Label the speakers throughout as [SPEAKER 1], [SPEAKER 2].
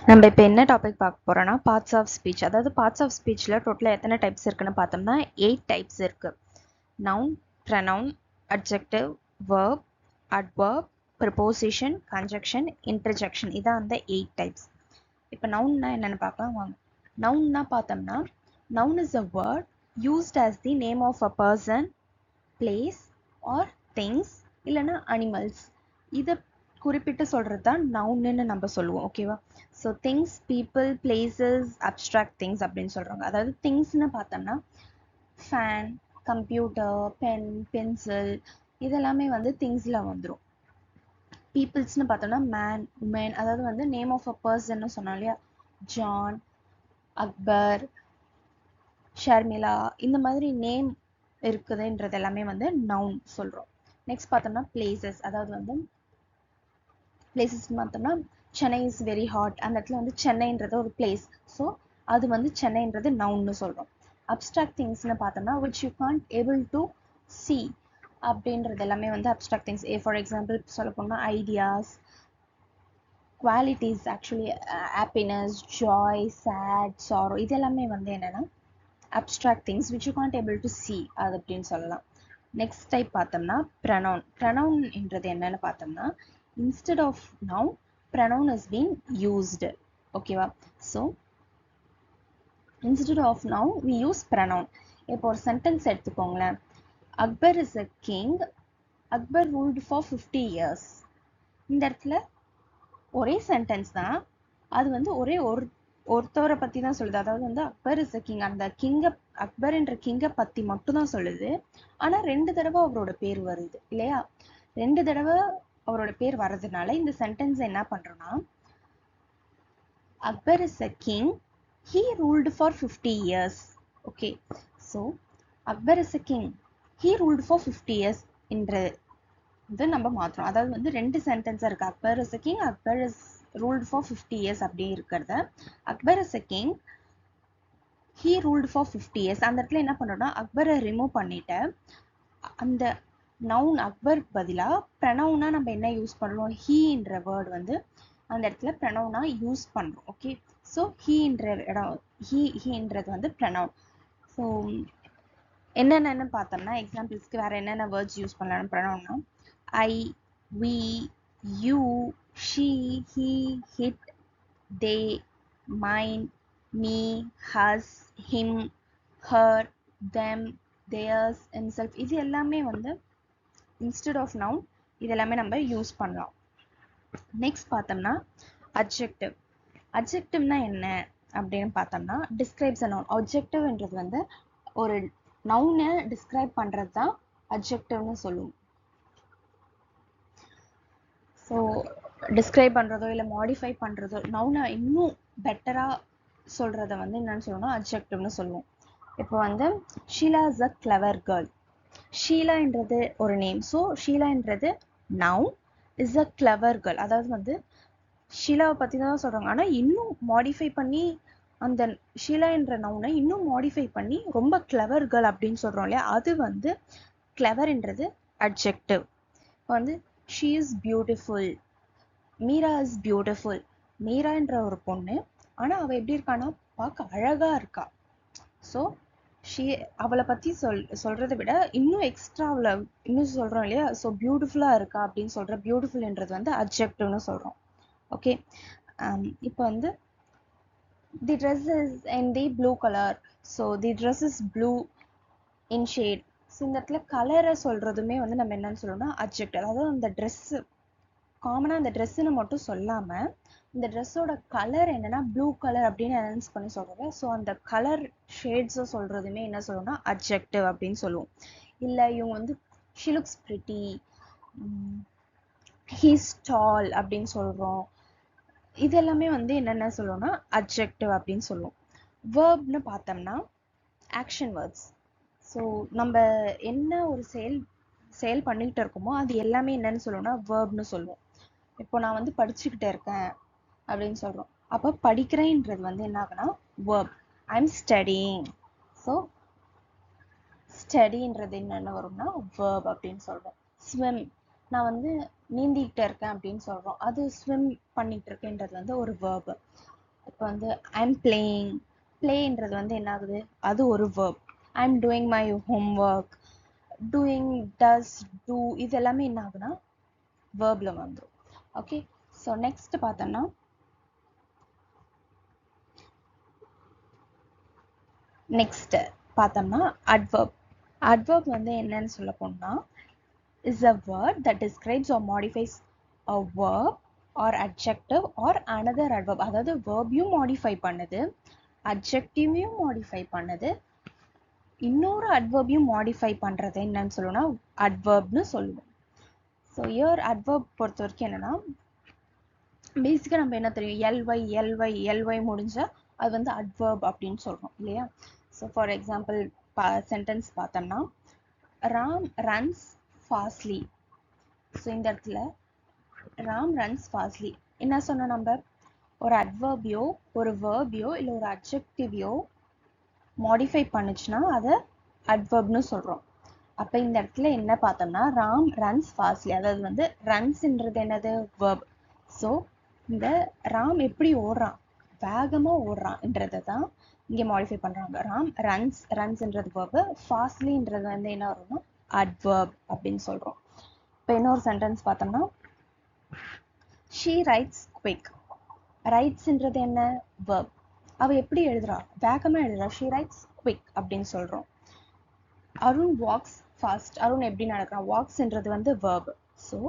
[SPEAKER 1] நம்ம இப்போ என்ன டாபிக் பார்க்க போறோம்னா பார்ட்ஸ் ஆஃப் ஸ்பீச். அதாவது பார்ட்ஸ் ஆஃப் ஸ்பீச்சில் டோட்டலாக எத்தனை டைப்ஸ் இருக்குன்னு பார்த்தோம்னா 8 டைப்ஸ் இருக்கு. Noun, pronoun, adjective, verb, adverb, preposition, conjunction, interjection. இதான் அந்த 8 டைப்ஸ். இப்போ நவுன்னா என்னென்னு பார்க்கலாம் வாங்க. நவுன்னா பார்த்தோம்னா noun is a word used as the name of a person, place or things இல்லைன்னா அனிமல்ஸ். இதை குறிப்பிட்டு சொல்கிறது தான் நவுன்னு நம்ம சொல்லுவோம். ஓகேவா? So things, people, places, abstract things அப்படின்னு சொல்கிறாங்க. அதாவது திங்ஸ்னு பார்த்தோம்னா ஃபேன், கம்ப்யூட்டர், பென், பென்சில் இதெல்லாமே வந்து திங்ஸில் வந்துடும். பீப்புள்ஸ்னு பார்த்தோம்னா மேன், உமன், அதாவது வந்து நேம் ஆஃப் அ பர்சன்னு சொன்னோம் இல்லையா, ஜான், அக்பர், ஷர்மிளா, இந்த மாதிரி நேம் இருக்குதுன்றது எல்லாமே வந்து நவுன் சொல்கிறோம். நெக்ஸ்ட் பார்த்தோம்னா பிளேசஸ், அதாவது வந்து பிளேசஸ்ன்னு பார்த்தோம்னா சென்னை இஸ் வெரி ஹாட், அந்த இடத்துல வந்து சென்னைன்றது ஒரு பிளேஸ். ஸோ அது வந்து சென்னைன்றது நவுன்னு சொல்கிறோம். அப்ட்ராக்ட் திங்ஸ்னு பார்த்தோம்னா which you can't able to see அப்படின்றது எல்லாமே வந்து அப்ட்ராக்ட் திங்ஸ். ஃபார் எக்ஸாம்பிள் சொல்ல போனால் ideas, qualities, actually happiness, joy, sad, sorrow, இது எல்லாமே வந்து என்னென்னா abstract things which you can't able to see அது அப்படின்னு சொல்லலாம். நெக்ஸ்ட் டைப் பார்த்தோம்னா ப்ரனவுன். ப்ரனவுன்ன்றது என்னன்னு பார்த்தோம்னா instead of noun, pronoun is being used. ஓகேவா? So instead of noun we use pronoun. இப்போ ஒரு சென்டென்ஸ் எடுத்துக்கோங்களேன். Akbar is a king, Akbar ruled for 50 years. இந்த இடத்துல ஒரே சென்டென்ஸ் தான், அது வந்து ஒருத்தவரை பற்றி தான் சொல்லுது. அதாவது வந்து அக்பர் இஸ் அ கிங், அந்த கிங்கை, அக்பர் என்ற கிங்கை பற்றி மட்டும் தான் சொல்லுது. ஆனால் 2 தடவை அவரோட பேர் வருது இல்லையா? 2 தடவை அவரோட பேர் வர்றதுனால இந்த சென்டென்ஸ் என்ன பண்றோம்னா Akbar is a king, he ruled for 50 years. Okay, so Akbar is a king, he ruled for 50 years என்ற இது நம்ம மாற்றோம். அதாவது வந்து 2 சென்டென்ஸாக இருக்குது. Akbar is a king, Akbar is ruled for 50 years அப்படி இருக்கிறத Akbar is a king, he ruled for 50 years அந்த இடத்துல என்ன பண்ணுறோம்னா அக்பரை ரிமூவ் பண்ணிட்டு அந்த நவுன் அக்பர் பதிலாக ப்ரனவுனா நம்ம என்ன யூஸ் பண்ணுறோம், ஹீன்ற வேர்டு வந்து அந்த இடத்துல ப்ரனவுனா யூஸ் பண்ணுறோம். ஓகே, ஸோ ஹீன்ற இடம், ஹீன்றது வந்து ப்ரனவுன். ஸோ என்னென்னு பார்த்தோம்னா எக்ஸாம்பிள்ஸ்க்கு வேறு என்னென்ன வேர்ட்ஸ் யூஸ் பண்ணலாம் ப்ரனவுன்னா I, we, you, she, he, it, they, mine, me, us, him, her, them, theirs, himself, இது எல்லாமே வந்து instead of noun இது எல்லாமே நம்ம யூஸ் பண்ணலாம். நெக்ஸ்ட் பார்த்தோம்னா அட்ஜெக்டிவ். அட்ஜெக்டிவ்னா என்ன அப்படின்னு பார்த்தோம்னா டிஸ்கிரைப்ஸ் அ நவுன். அட்ஜெக்டிவ்ன்றது வந்து ஒரு நவுனை டிஸ்கிரைப் பண்ணுறது தான் அட்ஜெக்டிவ்னு சொல்லுவோம். ஸோ டிஸ்கிரைப் பண்ணுறதோ இல்லை மாடிஃபை பண்ணுறதோ, நவுனை இன்னும் பெட்டராக சொல்கிறத வந்து என்னன்னு சொல்லணும்னா அட்ஜெக்டிவ்னு சொல்லுவோம். இப்போ வந்து Sheela is a clever girl. ஷீலான்றது ஒரு நேம். ஸோ ஷீலான்றது noun, is a clever girl. அதாவது வந்து ஷீலாவை பற்றி தான் சொல்கிறாங்க, ஆனால் இன்னும் மாடிஃபை பண்ணி அந்த ஷீலா என்ற நவுனை இன்னும் மாடிஃபை பண்ணி ரொம்ப கிளவர் கேர்ள் அப்படின்னு சொல்கிறோம் இல்லையா, அது வந்து கிளவர்ன்றது அட்ஜெக்டிவ். இப்போ வந்து she is beautiful, Meera is beautiful. மீரான்ற ஒரு பொண்ணு, ஆனால் அவள் எப்படி இருக்கான்னா பார்க்க அழகாக இருக்கா. ஸோ அவளை பற்றி சொல்கிறத விட இன்னும் எக்ஸ்ட்ரா அவளை இன்னும் சொல்கிறோம் இல்லையா, ஸோ பியூட்டிஃபுல்லாக இருக்கா அப்படின்னு சொல்கிற பியூட்டிஃபுல்ன்றது வந்து அட்ஜெக்டிவ்னு சொல்கிறோம். ஓகே, இப்போ வந்து தி dress is in the blue colour. So the dress is blue in shade. So இந்த இடத்துல கலரை சொல்கிறதுமே வந்து நம்ம என்னன்னு சொல்லணும்னா அட்ஜெக்டிவ். அதாவது அந்த ட்ரெஸ்ஸு காமனாக அந்த ட்ரெஸ்ஸுன்னு மட்டும் சொல்லாமல் இந்த ட்ரெஸ்ஸோட கலர் என்னன்னா ப்ளூ கலர் அப்படின்னு அனௌன்ஸ் பண்ணி சொல்கிறோம். ஸோ அந்த கலர் ஷேட்ஸை சொல்கிறதுமே என்ன சொல்லணும்னா அட்ஜெக்டிவ் அப்படின்னு சொல்லுவோம். இல்லை இவங்க வந்து ஷி லுக்ஸ் பிரிட்டி, ஹீஸ் டால் அப்படின்னு சொல்கிறோம். இது எல்லாமே வந்து என்னென்ன சொல்லுவோம்னா அட்ஜெக்டிவ் அப்படின்னு சொல்லுவோம். வேர்ப்னு பார்த்தோம்னா ஆக்ஷன் வேர்ட்ஸ். ஸோ நம்ம என்ன ஒரு செயல் பண்ணிக்கிட்டு இருக்கோமோ அது எல்லாமே என்னன்னு சொல்லுவோம்னா வேர்ப்னு சொல்லுவோம். இப்போ நான் வந்து படிச்சுக்கிட்டே இருக்கேன் அப்படின்னு சொல்கிறோம். அப்போ படிக்கிறேன்றது வந்து என்ன ஆகுனா verb. I am studying. So ஸ்டடின்றது என்னென்ன வரும்னா வேர்ப் அப்படின்னு சொல்கிறோம். ஸ்விம், நான் வந்து நீந்திக்கிட்டே இருக்கேன் அப்படின்னு சொல்கிறோம், அது ஸ்விம் பண்ணிகிட்டு இருக்கேன்றது வந்து ஒரு வேர்பு. இப்போ வந்து ஐம் பிளேயிங், பிளேன்றது வந்து என்ன ஆகுது, அது ஒரு verb. I'm doing my homework, doing, does, do, இது எல்லாமே என்ன ஆகுனா வேர்ப்ல வந்துடும். ஓகே, ஸோ நெக்ஸ்ட் பார்த்தோம்னா அட்வர்ப். அட்வர்ப் வந்து என்னன்னு சொல்ல போனா is a word that describes or modifies a verb or adjective or another adverb. அதாவது வேர்பையும் மாடிஃபை பண்ணுது, அட்ஜெக்டிவையும் மாடிஃபை பண்ணுது, இன்னொரு அட்வர்பையும் மாடிஃபை பண்றது என்னன்னு சொல்லுவோம்னா அட்வர்ப்னு சொல்லுவோம். ஸோ இயர் அட்வர்ப் பொறுத்த வரைக்கும் என்னன்னா, பேசிக்காக நம்ம என்ன தெரியும், எல்ஒய் முடிஞ்சா அது வந்து அட்வர்ப் அப்படின்னு சொல்றோம் இல்லையா. ஸோ ஃபார் எக்ஸாம்பிள் சென்டென்ஸ் பார்த்தோம்னா, ராம் ரன்ஸ் ஃபாஸ்ட்லி. ஸோ இந்த இடத்துல ராம் ரன்ஸ் ஃபாஸ்ட்லி என்ன சொன்னோம் நம்ம, ஒரு அட்வர்பியோ ஒரு வேர்பியோ இல்லை ஒரு அட்ஜெக்டிவையோ மாடிஃபை பண்ணுச்சுன்னா அதை அட்வர்ப்னு சொல்றோம். அப்போ இந்த இடத்துல என்ன பார்த்தோம்னா, ராம் ரன்ஸ் ஃபாஸ்ட்லி, அதாவது வந்து ரன்ஸ்ன்றது என்னது, வேர்ப். ஸோ இந்த ராம் எப்படி ஓடுறான், வேகமாக ஓடுறான்ன்றதை தான் இங்கே மாடிஃபை பண்ணுறாங்க. ராம் ரன்ஸ்ன்றது வேர்பு, ஃபாஸ்ட்லின்றது வந்து என்ன வரும்னா அட்வர்ப் அப்படின்னு சொல்கிறோம். இப்போ இன்னொரு சென்டென்ஸ் பார்த்தோம்னா, ஷீ ரைட்ஸ் குவிக். ரைட்ஸ்ன்றது என்ன, வேர்ப். அவள் எப்படி எழுதுறா, வேகமாக எழுதுறா, ஷீ ரைட்ஸ் குவிக் அப்படின்னு சொல்கிறோம். அருண் வாக்ஸ் ஃபாஸ்ட், அருண் எப்படி நடக்கிறான், வாக்ஸ்ன்றது வந்து வேர்ப். ஸோ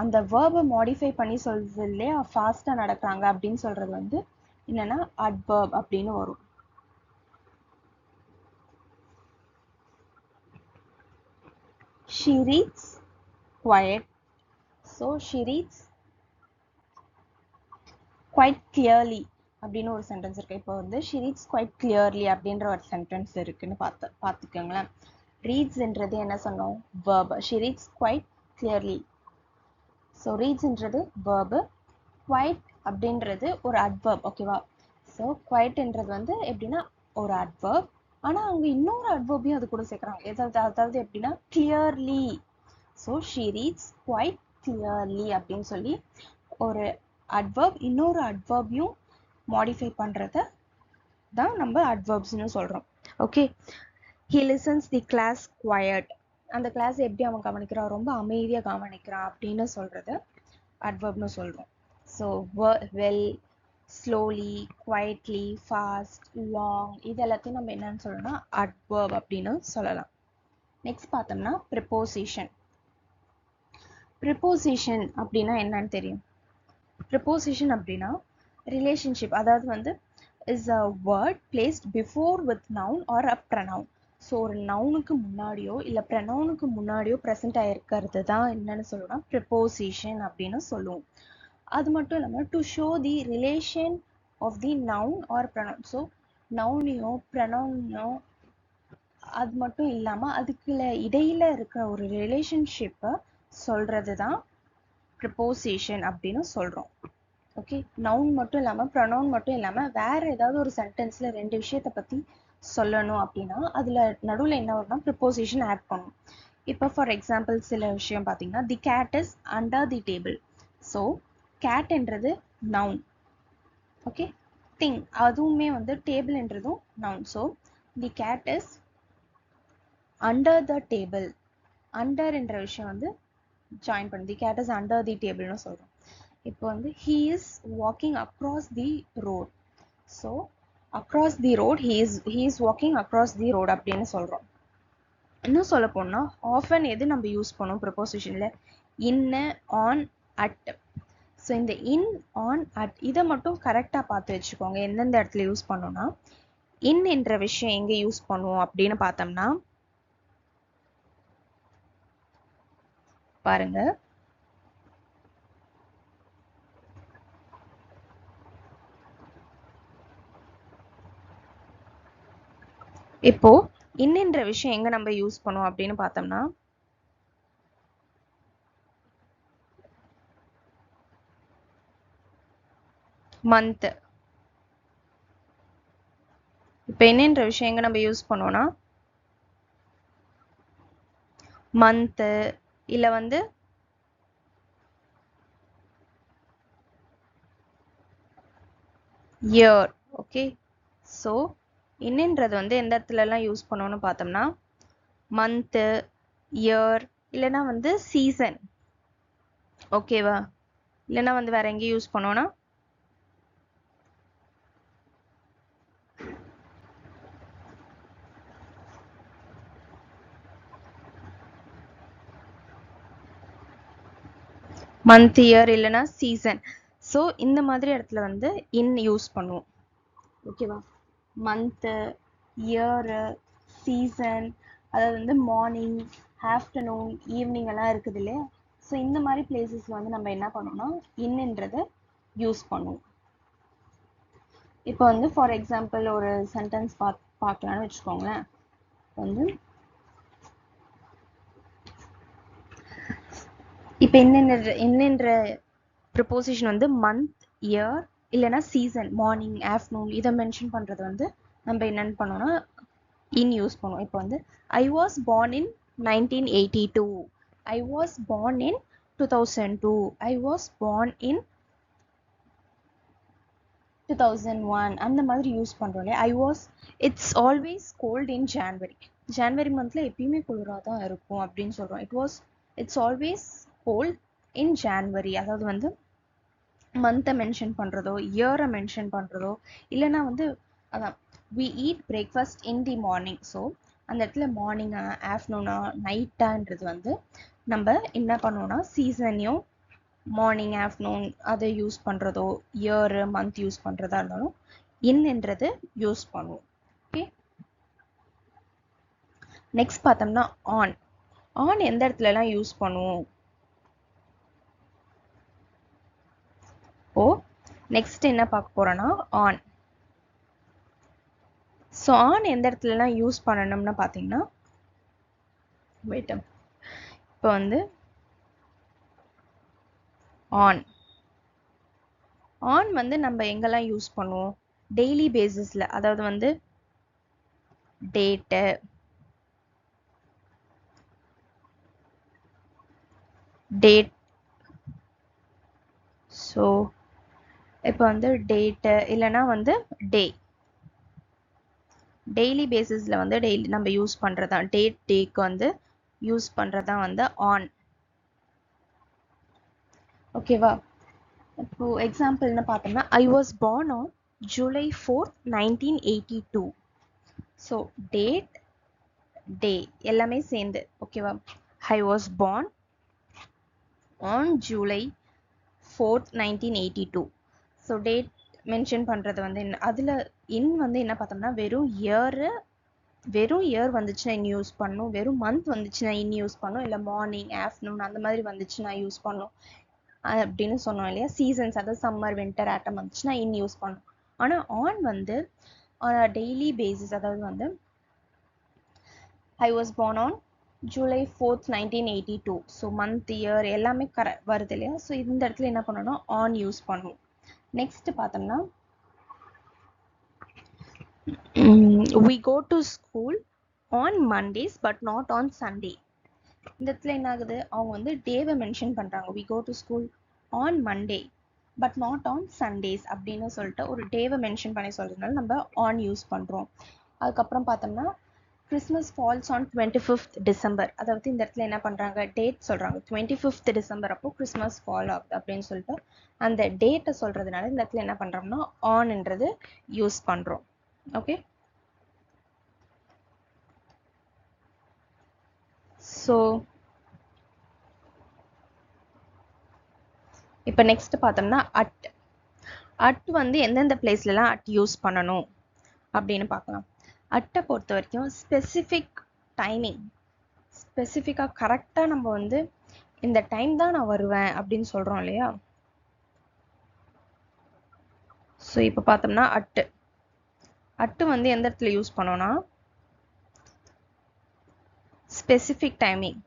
[SPEAKER 1] அந்த வேர்பை மாடிஃபை பண்ணி சொல்றது இல்லையா, ஃபாஸ்ட்டாக நடக்கிறாங்க அப்படின்னு சொல்றது வந்து என்னன்னா அட்வர்ப் அப்படின்னு வரும். She reads quiet. So she reads quite clearly அப்படின்னு ஒரு சென்டென்ஸ் இருக்கு. இப்போ வந்து she reads quite clearly அப்படின்ற ஒரு சென்டென்ஸ் இருக்குன்னு பார்த்துக்கோங்களேன். ரீட்ஸ்ன்றது என்ன சொன்னோம், verb. she reads quite clearly. So ரீட்ஸ்ன்றது verb, quite அப்படின்றது ஒரு adverb. ஓகேவா. ஸோ quiteன்றது வந்து எப்படின்னா ஒரு adverb, ஆனால் அவங்க இன்னொரு adverbையும் அது கூட சேர்க்குறாங்க. அதாவது எப்படின்னா clearly. So she reads quite clearly அப்படின்னு சொல்லி ஒரு adverb இன்னொரு adverbையும் மாடிஃபை பண்ணுறத தான் நம்ம adverbsனு சொல்கிறோம். Okay, he listens the class quiet. அந்த கிளாஸ் எப்படி அவன் கவனிக்கிறான், ரொம்ப அமைதியாக கவனிக்கிறான் அப்படின்னு சொல்கிறது adverbனு சொல்கிறோம். So well, slowly, quietly, fast, long, இது எல்லாத்தையும் நம்ம என்னன்னு சொல்லணும்னா அட்வர்ப் அப்படின்னு சொல்லலாம். நெக்ஸ்ட் பார்த்தோம்னா ப்ரிப்போசிஷன். ப்ரிப்போசிஷன் அப்படின்னா என்னன்னு தெரியும். ப்ரிப்போசிஷன் அப்படின்னா ரிலேஷன்ஷிப், அதாவது வந்து is a word placed before with noun R a pronoun. So ஒரு நவுனுக்கு முன்னாடியோ இல்லை ப்ரனவுனுக்கு முன்னாடியோ ப்ரெசென்ட் ஆகிருக்கிறது தான் என்னன்னு சொல்லணும்னா ப்ரிப்போசிஷன் அப்படின்னு சொல்லுவோம். அது மட்டும் இல்லாமல் to show the relation of the noun or pronoun. So நவுனையோ ப்ரனவுனையோ அது மட்டும் இல்லாமல் அதுக்குள்ள இடையில இருக்கிற ஒரு ரிலேஷன்ஷிப்பை சொல்றது தான் ப்ரிப்போசிஷன் அப்படின்னு சொல்கிறோம். ஓகே, நவுன் மட்டும் இல்லாமல் ப்ரனவுன் மட்டும் இல்லாமல் வேற ஏதாவது ஒரு சென்டென்ஸில் ரெண்டு விஷயத்தை பற்றி சொல்லணும் அப்படின்னா அதில் நடுவில் என்ன வரும்னா ப்ரிப்போசிஷன் ஆட் பண்ணணும். இப்போ ஃபார் எக்ஸாம்பிள் சில விஷயம் பார்த்தீங்கன்னா, the cat is under the table. So கேட்ன்றது நவுன். ஓகே, திங் அதுவுமே வந்து டேபிள்ன்றதும் noun. So the cat is under the table. Under என்ற விஷயம் வந்து ஜாயின் பண்ணி the cat is under the டேபிள்னு சொல்கிறோம். இப்போ வந்து he is walking across the road. So across the road, he is walking across the road அப்படின்னு சொல்கிறோம். இன்னும் சொல்ல போனால் ஆஃபன் எது நம்ம யூஸ் பண்ணோம் ப்ரிப்போசிஷனில், இன்னு, ஆன், அட். ஸோ இந்த இன், ஆன், அட் இதை மட்டும் கரெக்டாக பார்த்து வச்சுக்கோங்க. எந்தெந்த இடத்துல யூஸ் பண்ணோம்னா, இன் என்ற விஷயம் எங்கே யூஸ் பண்ணுவோம் அப்படின்னு பார்த்தோம்னா பாருங்க, இப்போ இன்னென்ற விஷயம் எங்க நம்ம யூஸ் பண்ணுவோம் அப்படின்னு பார்த்தோம்னா மந்த். இப்போ என்னென்ற விஷயம் எங்க நம்ம யூஸ் பண்ணுவோம்னா மந்த், இல்லை வந்து year. Okay, so இன்னுன்றது வந்து எந்த இடத்துல எல்லாம் யூஸ் பண்ணுவோம்னு பார்த்தோம்னா month, year இல்லனா வந்து season. ஓகேவா? இல்லனா வந்து வேற எங்க யூஸ் பண்ணுவோம்னா month, year இல்லனா season. so இந்த மாதிரி இடத்துல வந்து in யூஸ் பண்ணுவோம். ஓகேவா? month, year, season, அதாவது வந்து மார்னிங், ஆஃப்டர்நூன், ஈவினிங் எல்லாம் இருக்குது இல்லையா? ஸோ இந்த மாதிரி பிளேசஸ்ல வந்து நம்ம என்ன பண்ணோம்னா இன்னன்றதை யூஸ் பண்ணுவோம். இப்போ வந்து ஃபார் எக்ஸாம்பிள் ஒரு சென்டென்ஸ் பார்க்கலான்னு வச்சுக்கோங்களேன். வந்து இப்போ என்னென்ற ப்ரிப்போசிஷன் வந்து மந்த், இயர் இல்லைன்னா சீசன், மார்னிங், ஆஃப்டர்நூன் இதை மென்ஷன் பண்ணுறது வந்து நம்ம என்னென்னு பண்ணோம்னா இன் யூஸ் பண்ணுவோம். இப்போ வந்து I was born in 1982, I was born in 2002, I was born in 2001 அந்த மாதிரி யூஸ் பண்ணுறோம் இல்லையா? It's always cold in January. January மந்த்ல எப்பயுமே குளிராக தான் இருக்கும் அப்படின்னு சொல்கிறோம். It's always cold in January. அதாவது வந்து மந்த்தை மென்ஷன் பண்ணுறதோ இயரை மென்ஷன் பண்ணுறதோ இல்லைன்னா வந்து அதான் we eat breakfast in the morning. So அந்த இடத்துல மார்னிங்கா, ஆஃப்டர்நூனா, நைட்டான்றது வந்து நம்ம என்ன பண்ணுவோம்னா சீசனையும் மார்னிங், ஆஃப்டர்நூன் அதை யூஸ் பண்ணுறதோ இயர், மந்த் யூஸ் பண்ணுறதா இருந்தாலும் இன்னன்றது யூஸ் பண்ணுவோம். ஓகே, நெக்ஸ்ட் பார்த்தோம்னா ஆன். ஆன் எந்த இடத்துலலாம் யூஸ் பண்ணுவோம்? ஓ நெக்ஸ்ட் என்ன பார்க்க போறோம்னா ஆன். ஸோ ஆன் எந்த இடத்துலலாம் யூஸ் பண்ணணும்னு பார்த்தீங்கன்னா வெயிட்டம் இப்போ வந்து ஆன் ஆன் வந்து நம்ம எங்கெல்லாம் யூஸ் பண்ணுவோம்? டெய்லி பேசிஸில், அதாவது வந்து டேட்டு, டேட். ஸோ இப்போ வந்து டேட்டு இல்லைன்னா வந்து டே, டெய்லி பேசிஸில் வந்து டெய்லி நம்ம யூஸ் பண்ணுறதா டேக்கு வந்து யூஸ் பண்ணுறதா வந்து ஆன். ஓகேவா? இப்போ எக்ஸாம்பிள்னு பார்த்தோம்னா I was born on July 4th, 1982. So date, day எல்லாமே சேர்ந்து. ஓகேவா? I was born on July 4th, 1982. So date mention பண்ணுறது வந்து என்ன, அதில் இன் வந்து என்ன பார்த்தோம்னா வெறும் இயர் வந்துச்சுன்னா இன் யூஸ் பண்ணும், வெறும் மந்த் வந்துச்சுன்னா இன் யூஸ் பண்ணும், இல்லை மார்னிங், ஆஃப்டர்நூன் அந்த மாதிரி வந்துச்சுன்னா யூஸ் பண்ணும் அப்படின்னு சொன்னோம் இல்லையா? சீசன்ஸ், அதாவது சம்மர், வின்டர், ஆட்டம் வந்துச்சுன்னா இன் யூஸ் பண்ணும். ஆனால் ஆன் வந்து டெய்லி பேசிஸ், அதாவது வந்து I was born on July 4th, 1982. So month, year எல்லாமே வருது இல்லையா? ஸோ இந்த இடத்துல என்ன பண்ணணும்? ஆன் யூஸ் பண்ணுவோம். நெக்ஸ்ட் பார்த்தோம்னா we go to school on Mondays but not on Sunday. இந்த இடத்துல என்ன ஆகுது? அவங்க வந்து டேவை மென்ஷன் பண்றாங்க. we go to school on Monday but not on Sundays அப்படின்னு சொல்லிட்டு ஒரு டேவை மென்ஷன் பண்ணி சொல்றதுனால நம்ம ஆன் யூஸ் பண்றோம். அதுக்கப்புறம் பார்த்தோம்னா Christmas falls on 25th December. அதாவது இந்த இடத்துல என்ன பண்றாங்க? டேட் சொல்றாங்க. 25th December அப்போ கிறிஸ்மஸ் ஃபால் ஆகுது அப்படின்னு சொல்லிட்டு அந்த டேட்டை சொல்றதுனால இந்த இடத்துல என்ன பண்றோம்னா ஆன்ன்றது யூஸ் பண்றோம். ஓகே, ஸோ இப்போ நெக்ஸ்ட் பார்த்தோம்னா அட் வந்து எந்தெந்த பிளேஸ்லலாம் அட் யூஸ் பண்ணணும் அப்படின்னு பார்க்கலாம். அட்டை பொறுத்த வரைக்கும் ஸ்பெசிஃபிக் டைமிங், ஸ்பெசிஃபிக்காக கரெக்டாக நம்ம வந்து இந்த டைம் தான் நான் வருவேன் அப்படின்னு சொல்கிறோம் இல்லையா? ஸோ இப்போ பார்த்தோம்னா அட்டு வந்து எந்த இடத்துல யூஸ் பண்ணோம்னா ஸ்பெசிஃபிக் டைமிங்,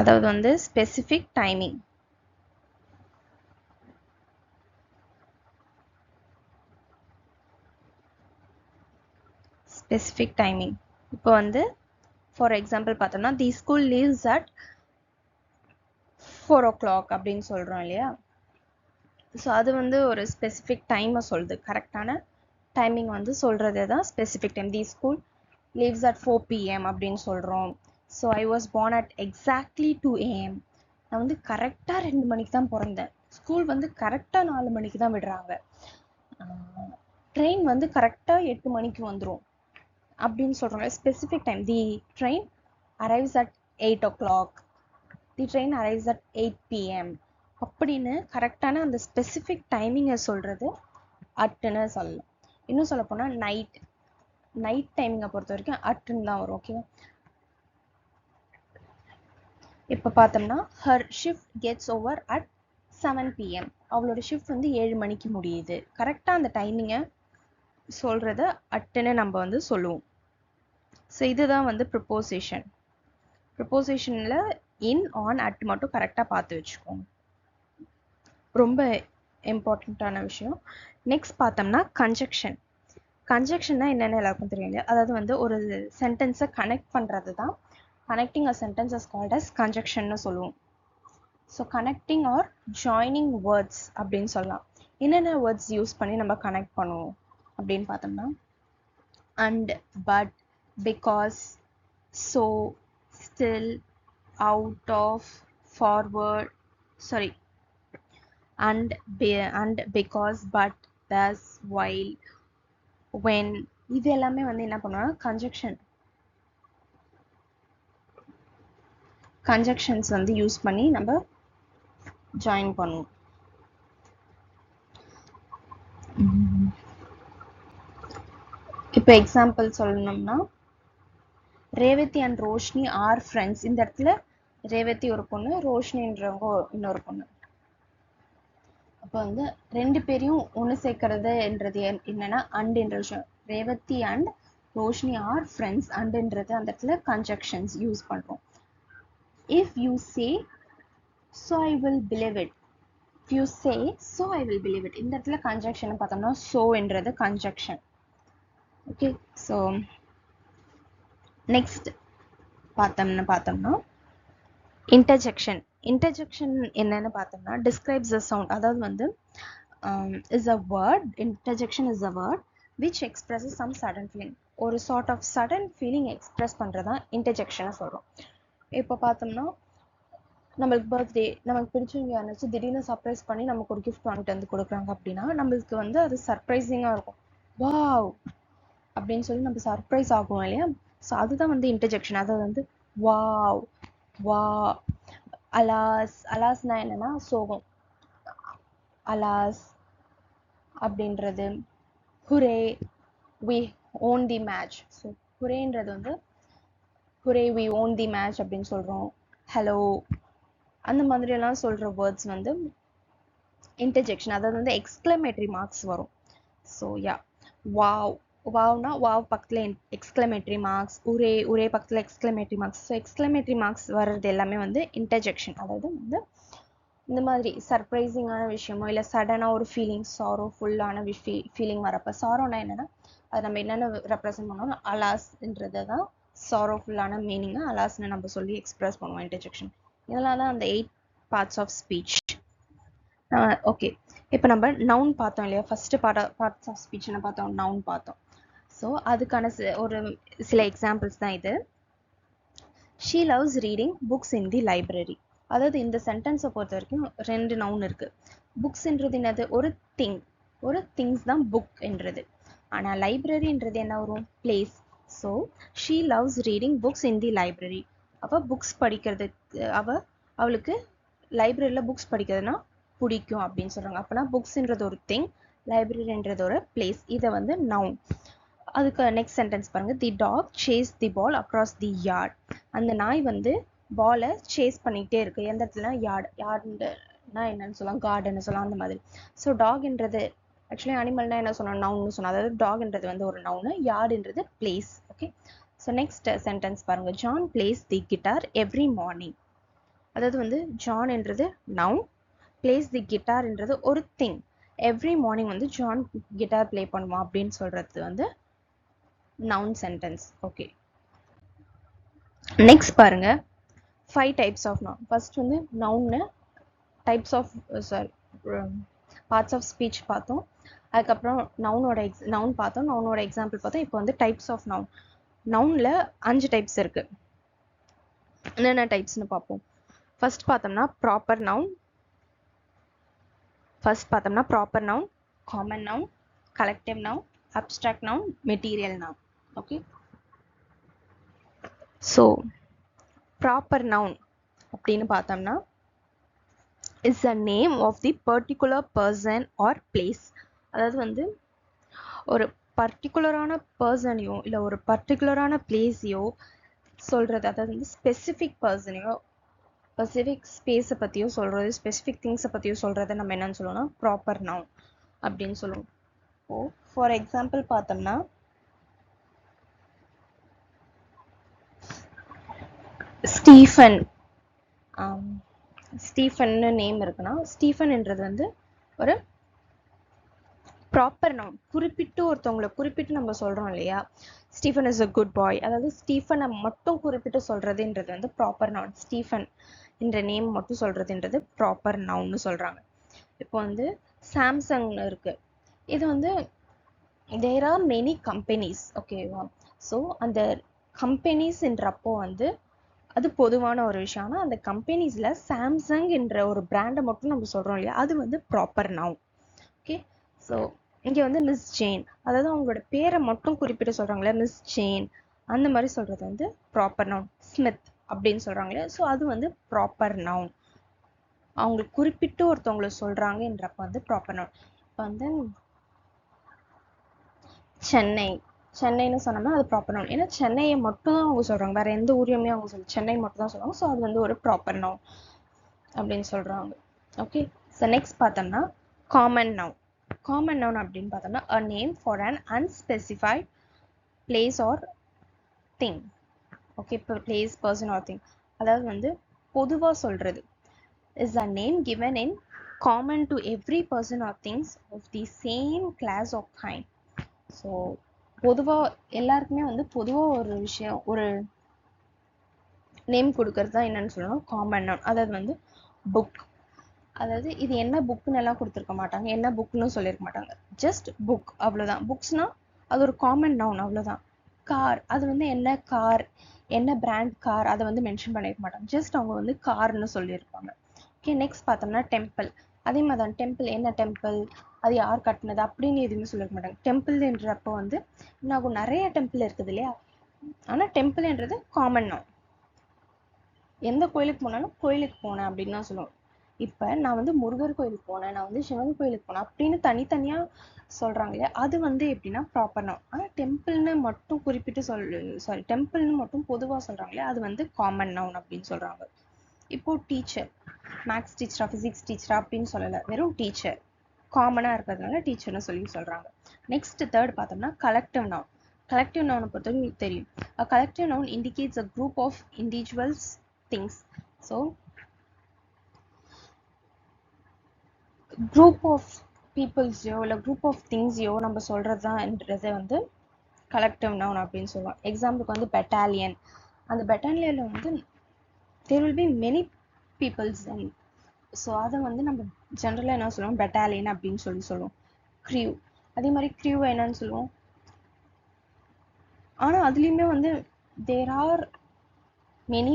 [SPEAKER 1] அதாவது வந்து ஸ்பெசிஃபிக் டைமிங். Specific timing. இப்போ வந்து ஃபார் எக்ஸாம்பிள் பார்த்தோம்னா the school leaves at 4 o'clock அப்படின்னு சொல்கிறோம் இல்லையா. ஸோ அது வந்து ஒரு ஸ்பெசிஃபிக் டைமை சொல்லுது. கரெக்டான டைமிங் வந்து சொல்கிறது தான் specific time. The school leaves at 4 PM அப்படின்னு சொல்கிறோம். So I was born at exactly 2 AM. நான் வந்து கரெக்டாக 2 மணிக்கு தான் பிறந்தேன். ஸ்கூல் வந்து கரெக்டாக 4 மணிக்கு தான் விடுறாங்க. ட்ரெயின் வந்து கரெக்டாக 8 மணிக்கு வந்துடும் அப்படின்னு சொல்கிறாங்க. Specific time. The train arrives at 8 o'clock. The train arrives at 8 PM அப்படின்னு கரெக்டான அந்த ஸ்பெசிஃபிக் டைமிங்கை சொல்கிறது அட்டுன்னு சொல்லலாம். இன்னும் சொல்ல போனால் நைட் டைமிங்கை பொறுத்த வரைக்கும் அட்டுன்னு தான் வரும். ஓகேவா. இப்போ பார்த்தோம்னா her shift gets over at 7 PM. அவளோட ஷிஃப்ட் வந்து 7 மணிக்கு முடியுது. கரெக்டாக அந்த டைமிங்கை சொல்கிறத அட்டுன்னு நம்ம வந்து சொல்லுவோம். ஸோ இதுதான் வந்து ப்ரிப்போசிஷன். ப்ரிப்போசிஷனில் இன் ஆன் அட் மட்டும் கரெக்டாக பார்த்து வச்சுக்கோங்க. ரொம்ப இம்பார்ட்டண்ட்டான விஷயம். நெக்ஸ்ட் பார்த்தோம்னா கன்ஜெக்ஷன். கன்ஜெக்ஷன்னா என்னென்னு எல்லாருக்கும் தெரியும் இல்லையா. அதாவது வந்து ஒரு சென்டென்ஸை கனெக்ட் பண்ணுறது தான். Connecting a sentence is called as கன்ஜெக்ஷன்னு சொல்லுவோம். So connecting or joining words அப்படின்னு சொல்லலாம். என்னென்ன வேர்ட்ஸ் யூஸ் பண்ணி நம்ம கனெக்ட் பண்ணுவோம் அப்படின்னு பார்த்தோம்னா and, but, because, so, still, out of, forward, sorry and because, but, thus, while, when, இது எல்லாமே வந்து என்ன பண்ணுவோம்னா கன்ஜெக்ஷன்ஸ் வந்து யூஸ் பண்ணி நம்ம ஜாயின் பண்ணுவோம். இப்போ எக்ஸாம்பிள் சொல்லணும்னா Revathi and Roshini are friends. இந்த இடத்துல ரேவதி ஒரு பொண்ணு, ரோஷினின்றவங்க இன்னொரு பொண்ணு. அப்போ வந்து ரெண்டு பேரையும் ஒன்று சேர்க்கறதுன்றது என்னன்னா அண்டுன்ற விஷயம். Revathi and Roshini are friends. அண்டுன்றது அந்த இடத்துல கன்ஜெக்ஷன்ஸ் யூஸ் பண்ணுறோம். If you say so I will believe it. If you say so I will believe it. இந்த இடத்துல கன்ஜெக்ஷன் பார்த்தோம்னா ஸோன்றது கன்ஜெக்ஷன். ஓகே. ஸோ நெக்ஸ்ட் பார்த்தோம்னா இன்டர்ஜெக்ஷன். இன்டர்ஜெக்ஷன் என்னன்னு பார்த்தோம்னா டிஸ்கிரைப்ஸ் அ சவுண்ட். அதாவது வந்து is a word. Interjection is a word which expresses some sudden feeling. ஒரு sort of sudden feeling express பண்ணுறதான் இன்டர்ஜெக்ஷனை சொல்கிறோம். இப்போ பார்த்தோம்னா நம்மளுக்கு பர்த்டே, நமக்கு பிடிச்சவங்க யாராச்சும் திடீர்னு சர்ப்ரைஸ் பண்ணி நமக்கு ஒரு கிஃப்ட் வாங்கிட்டு வந்து கொடுக்குறாங்க அப்படின்னா நம்மளுக்கு வந்து அது சர்ப்ரைசிங்காக இருக்கும். வாவ் அப்படின்னு சொல்லி நம்ம சர்ப்ரைஸ் ஆகும் இல்லையா. ஸோ அதுதான் வந்து இன்டர்ஜெக்ஷன். அதாவது வந்து வாவ், வா, அலாஸ். அலாஸ்னா என்னன்னா சோகம். அலாஸ் அப்படின்றது. Hurray, we won the match. So ஹுரேன்றது வந்து hurray we won the match அப்படின்னு சொல்கிறோம். ஹலோ அந்த மாதிரியெல்லாம் சொல்கிற வேர்ட்ஸ் வந்து இன்டர்ஜெக்ஷன். அதாவது வந்து எக்ஸ்க்ளமேட்டரி மார்க்ஸ் வரும். ஸோ யா, வாவ், வாவ்னா வாவ் பக்கத்தில் எக்ஸ்க்ளமேட்டரி மார்க்ஸ், ஒரே பக்கத்தில் exclamatory marks. So exclamatory marks வர்றது எல்லாமே வந்து இன்டர்ஜெக்ஷன். அதாவது வந்து இந்த மாதிரி சர்ப்ரைசிங்கான விஷயமோ இல்லை சடனாக ஒரு ஃபீலிங், சாரோஃபுல்லான ஃபீலிங் வரப்போ. சாரோனா என்னென்னா அது நம்ம என்னென்ன ரெப்ரசன்ட் பண்ணோம், அலாஸ்ன்றது தான் சாரோஃபுல்லான மீனிங்கை அலாஸ்ன்னு நம்ம சொல்லி எக்ஸ்பிரஸ் பண்ணுவோம் இன்டர்ஜெக்ஷன். இதெல்லாம் தான் அந்த 8 பார்ட்ஸ் ஆஃப் ஸ்பீச். ஓகே. இப்போ நம்ம நவுன் பார்த்தோம் இல்லையா. ஃபர்ஸ்ட் பார்ட்ஸ் ஆஃப் ஸ்பீச்னு பார்த்தோம், நவுன் பார்த்தோம். ஸோ அதுக்கான ஒரு சில எக்ஸாம்பிள்ஸ் தான் இது. She loves reading books in the library. அதாவது இந்த சென்டென்ஸை பொறுத்த வரைக்கும் 2 நவுன் இருக்கு. புக்ஸ்ன்றது என்னது, ஒரு திங்ஸ் தான் புக் என்றது. ஆனால் லைப்ரரின்றது என்ன வரும், place. So she loves reading books in the library. அப்போ புக்ஸ் படிக்கிறதுக்கு அவளுக்கு லைப்ரரியில் புக்ஸ் படிக்கிறதுனா பிடிக்கும் அப்படின்னு சொல்கிறாங்க. அப்போனா புக்ஸ்ன்றது ஒரு திங், லைப்ரரின்றது ஒரு பிளேஸ். இதை வந்து நவுன். அதுக்கு நெக்ஸ்ட் சென்டென்ஸ் பாருங்க. The dog chases the ball across the yard. அந்த நாய் வந்து பாலை சேஸ் பண்ணிக்கிட்டே இருக்கு. எந்த இடத்துல, யார்டுனா என்னன்னு சொல்லலாம், கார்டன்னு சொல்லலாம், அந்த மாதிரி. ஸோ டாக்ன்றது ஆக்சுவலி அனிமல்னா என்ன சொன்னோம், நவுன்னு சொன்னோம். அதாவது டாக்ன்றது வந்து ஒரு நவுனு, யார்டுன்றது place. Okay. So next sentence பாருங்க. John plays the guitar every morning. அதாவது வந்து ஜான்ன்றது நவுன், பிளேஸ் தி கிட்டார்ன்றது ஒரு திங். எவ்ரி மார்னிங் வந்து ஜான் கிட்டார் பிளே பண்ணுவான் அப்படின்னு சொல்றது வந்து noun sentence. Okay, next பாருங்க 5 types of noun. First வந்து noun types of parts of speech பார்த்தோம். அதுக்கப்புறம் noun பார்த்தோம், noun எக்ஸாம்பிள் பார்த்தோம். இப்போ வந்து types of noun. nounல 5 types இருக்கு. என்னென்ன டைப்ஸ்னு பார்ப்போம். ஃபர்ஸ்ட் பார்த்தோம்னா proper noun, common noun, collective noun, abstract noun, material noun. Okay, so proper noun அப்படின்னு பார்த்தோம்னா is a name of the particular person or place. அதாவது வந்து ஒரு பர்டிகுலரான பர்சனையோ இல்லை ஒரு பர்டிகுலரான பிளேஸையோ சொல்கிறது. அதாவது வந்து ஸ்பெசிஃபிக் பர்சனையோ ஸ்பெசிஃபிக் ஸ்பேஸை பற்றியோ சொல்கிறது, ஸ்பெசிஃபிக் திங்ஸை பற்றியோ சொல்கிறத நம்ம என்னன்னு சொல்லுவோம்னா ப்ராப்பர் நவுன் அப்படின்னு சொல்லுவோம். ஓ, ஃபார் எக்ஸாம்பிள் பார்த்தோம்னா ஸ்டீஃபன், ஸ்டீஃபன்னு நேம் இருக்குன்னா ஸ்டீஃபன்ன்றது வந்து ஒரு ப்ராப்பர் நவுன். குறிப்பிட்டு ஒருத்தவங்களை குறிப்பிட்டு நம்ம சொல்கிறோம் இல்லையா, ஸ்டீஃபன் இஸ் அ குட் பாய். அதாவது ஸ்டீஃபனை மட்டும் குறிப்பிட்டு சொல்கிறதுன்றது வந்து ப்ராப்பர் நவுன். ஸ்டீஃபன் என்ற நேம் மட்டும் சொல்கிறதுன்றது ப்ராப்பர் நவுன்னு சொல்கிறாங்க. இப்போ வந்து சாம்சங்னு இருக்குது. இது வந்து தேர் ஆர் மெனி கம்பெனிஸ். ஓகேவா, ஸோ அந்த கம்பெனிஸ்ன்றப்போ வந்து அது பொதுவான ஒரு விஷயம். ஆனால் அந்த கம்பெனிஸில் சாம்சங் என்ற ஒரு பிராண்டை மட்டும் நம்ம சொல்கிறோம் இல்லையா, அது வந்து ப்ராப்பர் நவுன். ஓகே, ஸோ இங்கே வந்து மிஸ் ஜேன், அதாவது அவங்களோட பேரை மட்டும் குறிப்பிட்டு சொல்கிறாங்களே மிஸ் ஜேன், அந்த மாதிரி சொல்கிறது வந்து ப்ராப்பர் நவுன். ஸ்மித் அப்படின்னு சொல்கிறாங்களே, ஸோ அது வந்து ப்ராப்பர் நவுன். அவங்களுக்கு குறிப்பிட்டு ஒருத்தவங்களை சொல்கிறாங்கன்றப்ப வந்து ப்ராப்பர் நவுன். இப்போ வந்து சென்னைன்னு சொன்னோம்னா அது ப்ராப்பர் நவுன். ஏன்னா சென்னையை மட்டும் தான் அவங்க சொல்கிறாங்க, வேற எந்த ஊரையுமே அவங்க சென்னை மட்டும் தான் சொல்லுவாங்க. ஸோ அது வந்து ஒரு ப்ராப்பர் நவுன் அப்படின்னு சொல்கிறாங்க. ஓகே, ஸோ நெக்ஸ்ட் பார்த்தோம்னா காமன் நவுன். காமன் நவுன் அப்படின்னு பார்த்தோம்னா a name for an unspecified place or thing. Okay, இப்போ பிளேஸ், பர்சன் ஆர் திங், அதாவது வந்து பொதுவாக சொல்கிறது. is a name given in common to every person or things of the same class or kind. So பொதுவாக எல்லாருக்குமே வந்து பொதுவாக ஒரு விஷயம், ஒரு நேம் கொடுக்கறது தான் என்னன்னு சொல்லணும் காமன் நவுன். அதாவது வந்து புக், அதாவது இது என்ன புக்குன்னு எல்லாம் கொடுத்துருக்க மாட்டாங்க, என்ன புக்னு சொல்லியிருக்க மாட்டாங்க, ஜஸ்ட் புக் அவ்வளோதான். புக்ஸ்னா அது ஒரு காமன் நவுன், அவ்வளோதான். கார், அது வந்து என்ன கார், என்ன பிராண்ட் கார், அதை வந்து மென்ஷன் பண்ணியிருக்க மாட்டாங்க, ஜஸ்ட் அவங்க வந்து கார்னு சொல்லியிருப்பாங்க. ஓகே, நெக்ஸ்ட் பார்த்தோம்னா டெம்பிள். அதே மாதிரி தான் டெம்பிள், என்ன டெம்பிள், அது யார் கட்டினது அப்படின்னு எதுவுமே சொல்லியிருக்க மாட்டாங்க. டெம்பிள்ன்றப்போ வந்து இன்னும் நிறைய டெம்பிள் இருக்குது இல்லையா, ஆனால் டெம்பிள்ன்றது காமன் நவுன். எந்த கோயிலுக்கு போனாலும் கோயிலுக்கு போனேன் அப்படின்னு தான் சொல்லுவோம். இப்போ நான் வந்து முருகர் கோயிலுக்கு போனேன், நான் வந்து சிவன் கோயிலுக்கு போனேன் அப்படின்னு தனித்தனியாக சொல்கிறாங்க இல்லையா, அது வந்து எப்படின்னா ப்ராப்பர் நவுன். ஆனால் டெம்பிள்னு மட்டும் குறிப்பிட்டு டெம்பிள்னு மட்டும் பொதுவாக சொல்கிறாங்க இல்லையா, அது வந்து காமன் நவுன் அப்படின்னு சொல்கிறாங்க. இப்போ டீச்சர், மேக்ஸ் டீச்சரா ஃபிசிக்ஸ் டீச்சரா அப்படின்னு சொல்லலை, வெறும் டீச்சர் காமனாக இருக்கிறதுனால டீச்சர்னு சொல்லி சொல்கிறாங்க. நெக்ஸ்ட் தேர்ட் பார்த்தோம்னா கலெக்டிவ் நவுன். கலெக்டிவ் நவுனை பொறுத்தவரைக்கும் உங்களுக்கு தெரியும், a collective noun indicates a group of individuals, things. So group of peopleஸையோ இல்லை group of thingsயோ நம்ம சொல்கிறது தான்ன்றதை வந்து கலெக்டிவ் நவுன் அப்படின்னு சொல்லுவோம். எக்ஸாம்பிளுக்கு வந்து பெட்டாலியன், அந்த பெட்டாலியனில் வந்து there will be many peoples and so அதை வந்து நம்ம ஜென்ரலாக என்ன சொல்லுவோம், பெட்டாலியன் அப்படின்னு சொல்லுவோம். க்ரியூ, அதே மாதிரி க்ரியூ என்னன்னு சொல்லுவோம். ஆனால் அதுலேயுமே வந்து there are many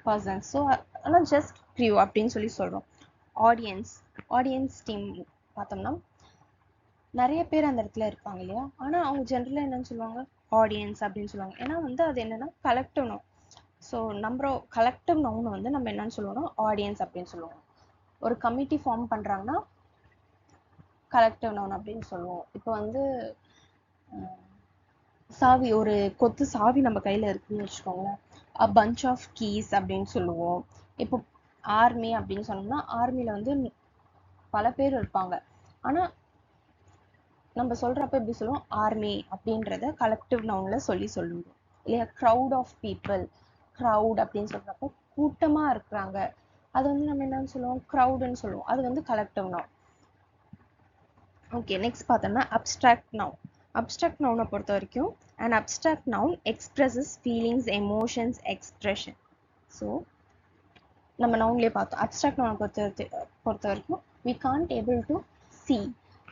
[SPEAKER 1] persons, so ஆனால் ஜஸ்ட் க்ரியூ அப்படின்னு சொல்கிறோம். ஆடியன்ஸ் டீம் பார்த்தோம்னா நிறைய பேர் அந்த இடத்துல இருப்பாங்க இல்லையா, ஆனால் அவங்க ஜென்ரலாக என்னன்னு சொல்லுவாங்க, ஆடியன்ஸ் அப்படின்னு சொல்லுவாங்க. ஏன்னா வந்து அது என்னன்னா collective noun. So collective noun வந்து நம்ம என்னன்னு சொல்லுவோம்னா ஆடியன்ஸ் அப்படின்னு சொல்லுவோம். ஒரு கமிட்டி ஃபார்ம் பண்ணுறாங்கன்னா கலெக்டிவ் நவுன் அப்படின்னு சொல்லுவோம். இப்போ வந்து சாவி, ஒரு கொத்து சாவி நம்ம கையில் இருக்குன்னு வச்சுக்கோங்களேன், a bunch of keys அப்படின்னு சொல்லுவோம். இப்போ ஆர்மி அப்படின்னு சொன்னோம்னா ஆர்மியில் வந்து பல பேர் இருப்பாங்க, ஆனால் நம்ம சொல்கிறப்ப எப்படி சொல்லுவோம், ஆர்மி அப்படின்றத கலெக்டிவ் நவுனில் சொல்லுவோம் இல்லையா. க்ரௌட் ஆஃப் பீப்புள், க்ரௌட் அப்படின்னு சொல்கிறப்போ கூட்டமாக இருக்கிறாங்க, அது வந்து நம்ம என்னன்னு சொல்லுவோம், க்ரௌடுன்னு சொல்லுவோம். அது வந்து கலெக்டிவ் நவுன். ஓகே, நெக்ஸ்ட் பார்த்தோம்னா அப்ஸ்ட்ராக்ட் நவுன். அப்ஸ்ட்ராக்ட் நவுனை பொறுத்த வரைக்கும் An abstract noun expresses feelings, emotions, expression. So நம்ம நவுன்லேயே பார்த்தோம் அப்ட்ராக்ட் நவுன் பொறுத்த வரைக்கும் we can't able to see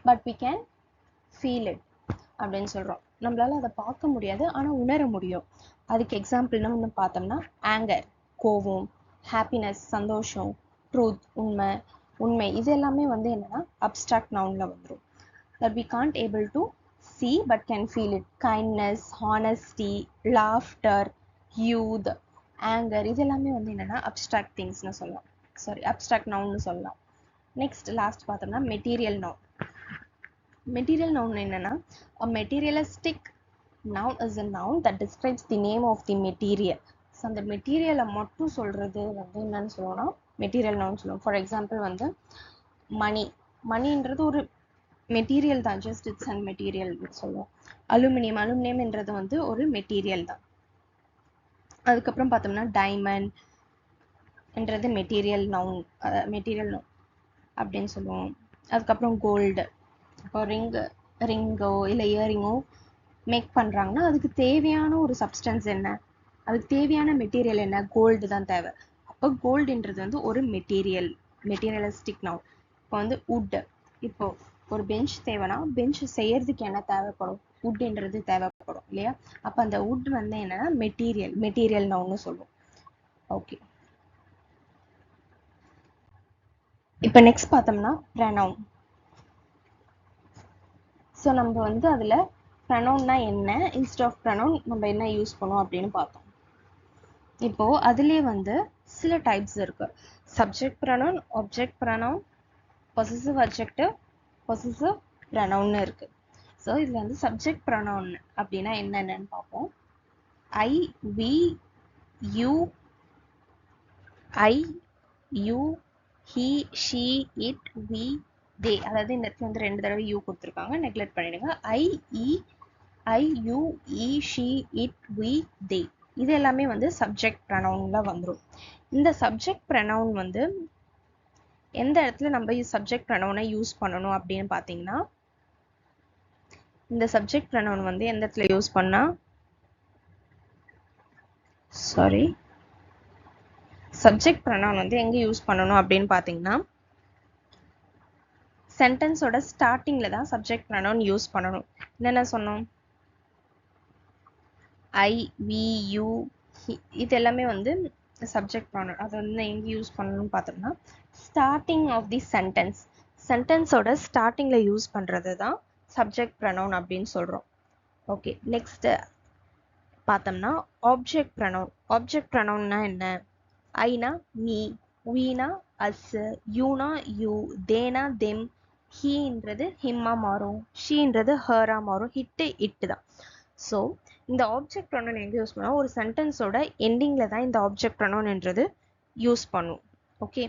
[SPEAKER 1] but we can feel it அப்படின்னு சொல்கிறோம். நம்மளால அதை பார்க்க முடியாது ஆனால் உணர முடியும். அதுக்கு எக்ஸாம்பிள்னா ஒன்று பார்த்தோம்னா ஆங்கர் கோவம், ஹாப்பினஸ் சந்தோஷம், ட்ரூத் உண்மை இது எல்லாமே வந்து என்னன்னா அப்ட்ராக்ட் நவுனில் வந்துடும். that we can't able to see but can feel it. kindness, honesty, laughter, youth, anger இது எல்லாமே வந்து என்னன்னா abstract thingsனு சொல்லலாம். abstract nounனு சொல்லலாம். நெக்ஸ்ட் லாஸ்ட் பார்த்தோம்னா மெட்டீரியல் நவுன். மெட்டீரியல் நவுன் என்னன்னா a materialistic noun is a noun that describes the name of the material. So அந்த மெட்டீரியலை மட்டும் சொல்றது வந்து என்னன்னு சொல்லுவோம்னா மெட்டீரியல் நவுன் சொல்லுவோம். ஃபார் எக்ஸாம்பிள் வந்து மணின்றது ஒரு மெட்டீரியல் தான், ஜஸ்ட் இட்ஸ் அண்ட் மெட்டீரியல் சொல்லுவோம். அலுமினியம்ன்றது வந்து ஒரு மெட்டீரியல் தான். அதுக்கப்புறம் பார்த்தோம்னா டைமண்ட்ன்றது மெட்டீரியல் நவுன் அப்படின்னு சொல்லுவோம். அதுக்கப்புறம் கோல்டு, இப்போ ரிங்கோ இல்லை இயரிங்கோ மேக் பண்ணுறாங்கன்னா அதுக்கு தேவையான ஒரு சப்ஸ்டன்ஸ் என்ன, அதுக்கு தேவையான மெட்டீரியல் என்ன, கோல்டு தான் தேவை. அப்போ கோல்டுன்றது வந்து ஒரு மெட்டீரியலிஸ்டிக் நவுன். இப்போ வந்து வுட், இப்போ ஒரு பெஞ்ச் தேவைன்னா பெஞ்ச் செய்யறதுக்கு என்ன தேவைப்படும், வுட்ன்றது தேவைப்படும் இல்லையா. அப்போ அந்த வுட் வந்து என்னன்னா மெட்டீரியல் நவுன்னு சொல்லுவோம். ஓகே, இப்போ நெக்ஸ்ட் பார்த்தோம்னா ப்ரனவுன். ஸோ நம்ம வந்து அதில் ப்ரனவுன்னா என்ன, இன்ஸ்டெட் ஆஃப் ப்ரனவுன் நம்ம என்ன யூஸ் பண்ணுவோம் அப்படின்னு பார்த்தோம். இப்போ அதுலேயே வந்து சில டைப்ஸ் இருக்கு. Subject pronoun, object pronoun, possessive adjective, possessive ப்ரனவுன்னு இருக்கு. ஸோ இதில் வந்து சப்ஜெக்ட் ப்ரனவுன் அப்படின்னா என்னென்னு பார்ப்போம். I, we, you, he, she, it, we, they. அதாவது இந்த இடத்துல வந்து 2 தடவை யூ கொடுத்துருக்காங்க, நெக்லெக்ட் பண்ணிடுங்க. I, you, he, she, it, we, they இது எல்லாமே வந்து சப்ஜெக்ட் ப்ரனவுன்ல வந்துடும். இந்த சப்ஜெக்ட் ப்ரனவுன் வந்து எந்த இடத்துல நம்ம சப்ஜெக்ட் ப்ரனவுனை யூஸ் பண்ணணும் அப்படின்னு பார்த்தீங்கன்னா, இந்த சப்ஜெக்ட் ப்ரனவுன் வந்து எந்த இடத்துல யூஸ் பண்ணா சப்ஜெக்ட் ப்ரனவுன் வந்து எங்க யூஸ் பண்ணணும் அப்படின்னு பார்த்தீங்கன்னா, சென்டென்ஸோட ஸ்டார்டிங்ல தான் சப்ஜெக்ட் ப்ரனவுன் யூஸ் பண்ணணும். என்னென்ன சொன்னோம், ஐ, வி, யூ, இது எல்லாமே வந்து சப்ஜெக்ட் ப்ரனவுன். அது வந்து எங்க யூஸ் பண்ணணும்னு பார்த்தோம்னா ஸ்டார்டிங் ஆஃப் தி சென்டென்ஸோட ஸ்டார்டிங்ல யூஸ் பண்றது தான் சப்ஜெக்ட் ப்ரனவுன் அப்படின்னு சொல்றோம். ஓகே, நெக்ஸ்ட் பார்த்தோம்னா ஆப்ஜெக்ட் ப்ரனவுன். ஆப்ஜெக்ட் ப்ரனவுன்னா என்ன, ஐனா மீ, வீனா அஸ், யூனா யூ, தேனா தெம், ஹீன்றது ஹிம்மா மாறும், ஷீன்றது ஹரா மாறும், இட்டு தான். ஸோ இந்த ஆப்ஜெக்ட் ப்ரனவுன் எங்கே யூஸ் பண்ணுவோம், ஒரு சென்டென்ஸோட எண்டிங்கில் தான் இந்த ஆப்ஜெக்ட் ப்ரனவுன்ன்றது யூஸ் பண்ணும். ஓகே,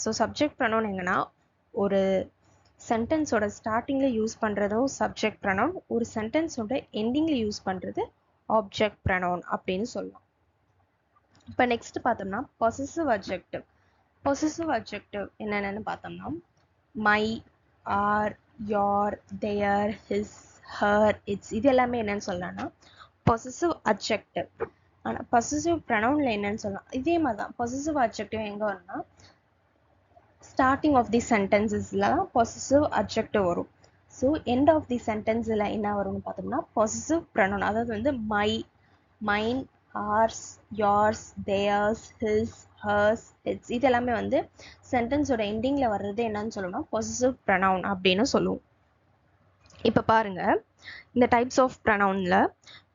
[SPEAKER 1] ஸோ சப்ஜெக்ட் ப்ரனவுன் எங்கன்னா ஒரு சென்டென்ஸோட ஸ்டார்டிங்கில் யூஸ் பண்ணுறதும் சப்ஜெக்ட் ப்ரனவுன், ஒரு சென்டென்ஸோட எண்டிங்கில் யூஸ் பண்ணுறது ஆப்ஜெக்ட் ப்ரனவுன் அப்படின்னு சொல்லலாம். இப்போ நெக்ஸ்ட் பார்த்தோம்னா பொசசிவ் அட்ஜெக்டிவ். பொசசிவ் அட்ஜெக்டிவ் என்னென்னு பார்த்தோம்னா my, our, your, their, his, her, its இது எல்லாமே என்னன்னு சொல்லலாம்னா பொசசிவ் அட்ஜெக்டிவ். ஆனால் பொசசிவ் ப்ரனவுன்ல என்னன்னு சொல்லலாம், இதே மாதிரி தான். பொசசிவ் அட்ஜெக்டிவ் எங்கே வரும்னா ஸ்டார்டிங் ஆஃப் தி சென்டென்சஸ்ல தான் பொசசிவ் அட்ஜெக்டிவ் வரும். ஸோ எண்ட் ஆஃப் தி சென்டென்ஸில் என்ன வரும்னு பார்த்தோம்னா பொசசிவ் ப்ரனவுன். அதாவது வந்து my, mine, ours, yours, theirs, his, hers, its இது எல்லாமே வந்து சென்டென்ஸோட எண்டிங்கில் வர்றது என்னன்னு சொல்லணும்னா பொசசிவ் ப்ரனவுன் அப்படின்னு சொல்லுவோம். இப்போ பாருங்க, இந்த டைப்ஸ் ஆஃப் ப்ரனவுன்ல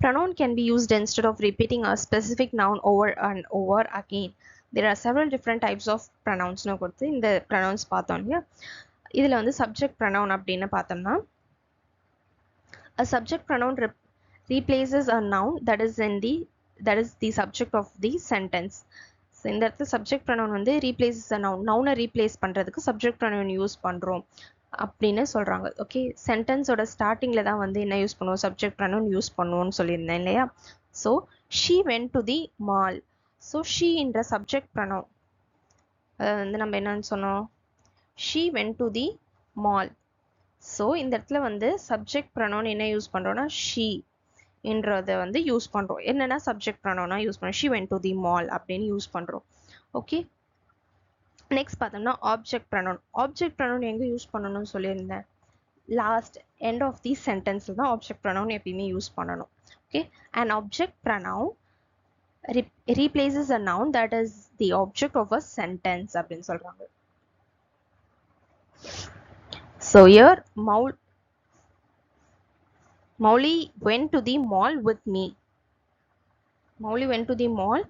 [SPEAKER 1] pronoun can be used instead of repeating a specific noun over and over again. There are several different types of pronouns னு கொடுத்து இந்த pronouns பார்த்தோம் இல்லையா. இதில் வந்து subject pronoun அப்படின்னு பார்த்தோம்னா a subject pronoun replaces a noun that is the subject of the sentence. So இந்த இடத்துல subject pronoun வந்து replaces a noun, நவுனை ரீப்ளேஸ் பண்ணுறதுக்கு subject pronoun யூஸ் பண்ணுறோம் அப்படின்னு சொல்கிறாங்க. ஓகே, சென்டென்ஸோட ஸ்டார்டிங்கில் தான் வந்து என்ன யூஸ் பண்ணுவோம், சப்ஜெக்ட் ப்ரனவுன் யூஸ் பண்ணுவோம்னு சொல்லியிருந்தேன் இல்லையா. So she went to the mall. So ஷீன்ற சப்ஜெக்ட் ப்ரனவுன், அதை வந்து நம்ம என்னன்னு சொன்னோம், she went to the mall. So இந்த இடத்துல வந்து சப்ஜெக்ட் ப்ரனவுன் என்ன யூஸ் பண்ணுறோன்னா ஷீ. என்றதை வந்து யூஸ் பண்ணுறோம். என்னென்னா சப்ஜெக்ட் ப்ரொனவுனா யூஸ் பண்ணுறோம். She went to the mall அப்படின்னு யூஸ் பண்ணுறோம். ஓகே, நெக்ஸ்ட் பார்த்தோம்னா ஆப்ஜெக்ட் ப்ரொனவுன். ஆப்ஜெக்ட் ப்ரொனவுன் எங்கே யூஸ் பண்ணணும்னு சொல்லியிருந்தேன், லாஸ்ட் எண்ட் ஆஃப் தி சென்டென்ஸில் தான் ஆப்ஜெக்ட் ப்ரொனவுன் எப்பயுமே யூஸ் பண்ணணும். Okay, and object pronoun replaces a noun that is the object of a sentence அப்படின்னு சொல்றாங்க. So here Mauli went to the mall with me. Mauli went to the mall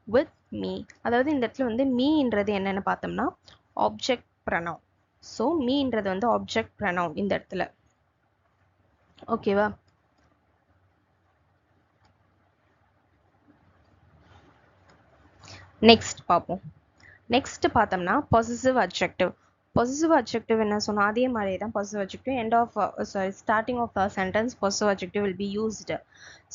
[SPEAKER 1] with me. அதாவது இந்த இடத்துல வந்து மீன்றது என்னன்னு பார்த்தோம்னா object pronoun. So மீன்றது வந்து object pronoun இந்த இடத்துல. ஓகேவா? நெக்ஸ்ட் பார்ப்போம். நெக்ஸ்ட் பார்த்தோம்னா பொசசிவ் அட்ஜெக்டிவ். பொசசிவ் அட்ஜெக்டிவ் என்ன சொன்னால் அதே மாதிரி தான் possessive adjective. End of starting of the sentence possessive adjective will be used.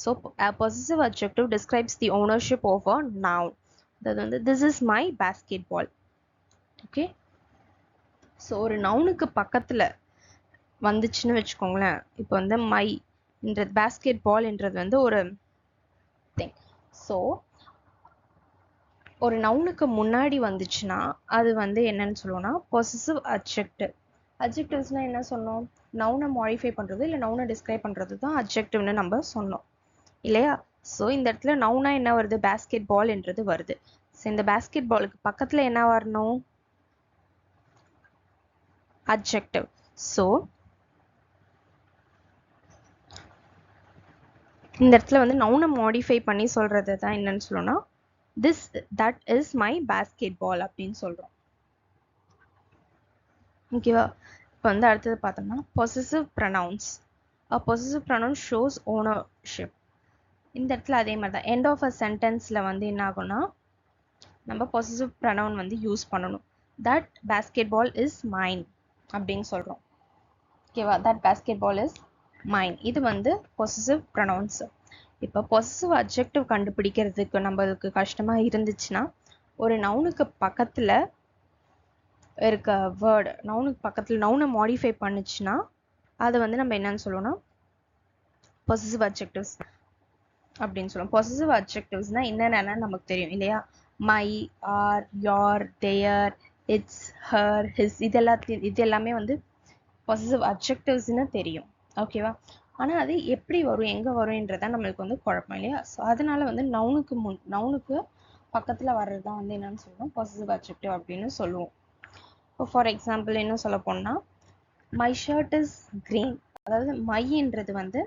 [SPEAKER 1] So possessive adjective describes the ownership of a noun. அதாவது வந்து this is my basketball. Okay, so ஒரு நவுனுக்கு பக்கத்தில் வந்துச்சுன்னு வச்சுக்கோங்களேன். இப்போ வந்து மை என்றது பேஸ்கெட் பால்ன்றது வந்து ஒரு திங். ஸோ ஒரு நவுனுக்கு முன்னாடி வந்துச்சுன்னா அது வந்து என்னன்னு சொல்லுவோம்னா பொசசிவ் அட்ஜெக்டிவ். அட்ஜெக்டிவ்ஸ்னால் என்ன சொன்னோம், நவுனை மாடிஃபை பண்ணுறது இல்லை நவுனை டிஸ்கிரைப் பண்ணுறது தான் அட்ஜெக்டிவ்னு நம்ம சொன்னோம் இல்லையா? ஸோ இந்த இடத்துல நவுனா என்ன வருது, பேஸ்கெட் பால் என்றது வருது. ஸோ இந்த பேஸ்கெட் பாலுக்கு பக்கத்தில் என்ன வரணும், அட்ஜெக்டிவ். ஸோ இந்த இடத்துல வந்து நவுனை மாடிஃபை பண்ணி சொல்கிறது தான் என்னன்னு சொல்லணும்னா that is my basketball அப்படின்னு சொல்கிறோம். ஓகேவா? இப்போ வந்து அடுத்தது பார்த்தோம்னா possessive pronouns. Possessive pronoun shows ownership. இந்த இடத்துல அதே மாதிரி தான் எண்ட் ஆஃப் அ சென்டென்ஸில் வந்து என்ன ஆகும்னா நம்ம பொசசிவ் ப்ரொனவுன் வந்து யூஸ் பண்ணணும். That basketball is mine அப்படின்னு சொல்கிறோம். ஓகேவா? That basketball is mine. இது வந்து பொசசிவ் ப்ரொனவுன்ஸ். இப்போ பொசசிவ் அட்ஜெக்டிவ் கண்டுபிடிக்கிறதுக்கு நம்மளுக்கு கஷ்டமாக இருந்துச்சுன்னா ஒரு நவுனுக்கு பக்கத்தில் இருக்க வேர்டு நவுனுக்கு பக்கத்தில் நவுனை மாடிஃபை பண்ணுச்சுன்னா அதை வந்து நம்ம என்னன்னு சொல்லுவோம்னா பொசசிவ் அட்ஜெக்டிவ்ஸ் அப்படின்னு சொல்லுவோம். பொசசிவ் அட்ஜெக்டிவ்ஸ்னா என்னென்னா நமக்கு தெரியும் இல்லையா? My, our, your, their, its, her, his, இது எல்லாமே வந்து பொசசிவ் அட்ஜெக்டிவ்ஸ்னு தெரியும். ஓகேவா? ஆனால் அது எப்படி வரும், எங்கே வரும்ன்றதான் நம்மளுக்கு வந்து குழப்பம் இல்லையா? ஸோ அதனால வந்து நவுனுக்கு பக்கத்தில் வர்றது தான் வந்து என்னன்னு சொல்லுவோம் பொசசிவ் அட்ஜெக்டிவ் அப்படின்னு சொல்லுவோம். இப்போ ஃபார் எக்ஸாம்பிள் என்ன சொல்ல போனால் மை ஷர்ட் இஸ் கிரீன். அதாவது மைன்றது வந்து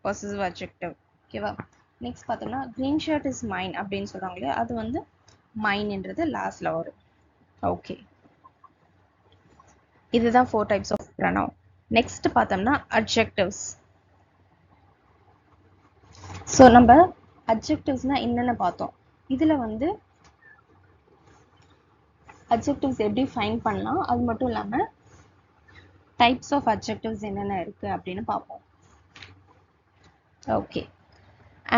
[SPEAKER 1] பொசசிவ் அட்ஜெக்டிவ். ஓகேவா? நெக்ஸ்ட் பார்த்தோம்னா கிரீன் ஷர்ட் இஸ் மைன் அப்படின்னு சொல்கிறாங்க இல்லையா? அது வந்து மைன்ன்றது லாஸ்ட்ல வரும். ஓகே, இதுதான் 4 டைப்ஸ் ஆஃப் ப்ரொனவுன். நெக்ஸ்ட் பார்த்தோம்னா அட்ஜெக்டிவ்ஸ். ஸோ நம்ம அட்ஜெக்டிவ்ஸ்னால் என்னென்ன பார்த்தோம். இதில் வந்து அட்ஜெக்டிவ்ஸ் எப்படி ஃபைண்ட் பண்ணலாம், அது மட்டும் இல்லாமல் டைப்ஸ் ஆஃப் அட்ஜெக்டிவ்ஸ் என்னென்ன இருக்குது அப்படின்னு பார்ப்போம். Okay,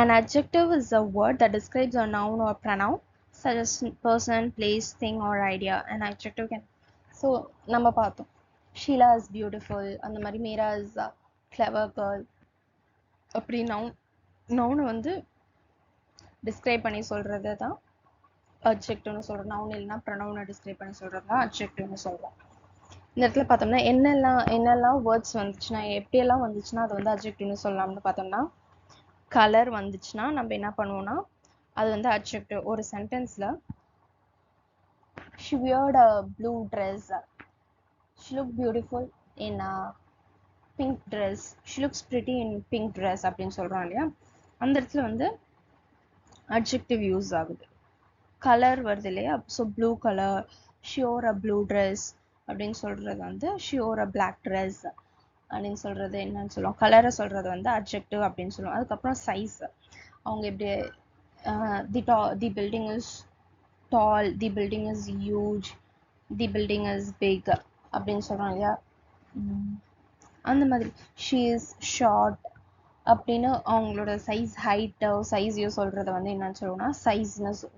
[SPEAKER 1] an adjective is a word that describes a noun or pronoun such as person, place, thing or idea. An adjective can so நம்ம பார்த்தோம் ஷீலா இஸ் பியூட்டிஃபுல், அந்த மாதிரி மீரா இஸ் கிளவர் கேர்ள். அப்படி நவுனை வந்து டிஸ்கிரைப் பண்ணி சொல்கிறது தான் அட்ஜெக்டிவ்னு சொல்கிறோம். நவுன் இல்லைனா ப்ரொனவுனை டிஸ்கிரைப் பண்ணி சொல்கிறது தான் அட்ஜெக்டிவ்னு சொல்கிறோம். இந்த இடத்துல பார்த்தோம்னா என்னெல்லாம் வேர்ட்ஸ் வந்துச்சுன்னா எப்படியெல்லாம் வந்துச்சுன்னா அது வந்து அட்ஜெக்டிவ்னு சொல்லலாம்னு பார்த்தோம்னா கலர் வந்துச்சுன்னா நம்ம என்ன பண்ணுவோம்னா அது வந்து அட்ஜெக்டிவ். ஒரு சென்டென்ஸில் she wore a blue dress, she looked beautiful in a pink dress, she looks pretty in pink dress அப்படின்னு சொல்கிறோம் இல்லையா? அந்த இடத்துல வந்து அட்ஜெக்டிவ் யூஸ் ஆகுது. கலர் வருது இல்லையா? So blue colour, she wore a blue dress அப்படின்னு சொல்கிறது வந்து she wore a black dress அப்படின்னு சொல்கிறது என்னன்னு சொல்லுவோம். கலரை சொல்கிறது வந்து அட்ஜெக்டிவ் அப்படின்னு சொல்லுவோம். அதுக்கப்புறம் சைஸ், அவங்க எப்படி the building is tall, the building is huge, the building is big அப்படின்னு சொல்கிறோம் இல்லையா? அந்த மாதிரி she is short அப்படின்னு அவங்களோட சைஸ், ஹைட்டோ சைஸையோ சொல்கிறத வந்து என்னன்னு சொல்லுவோம்னா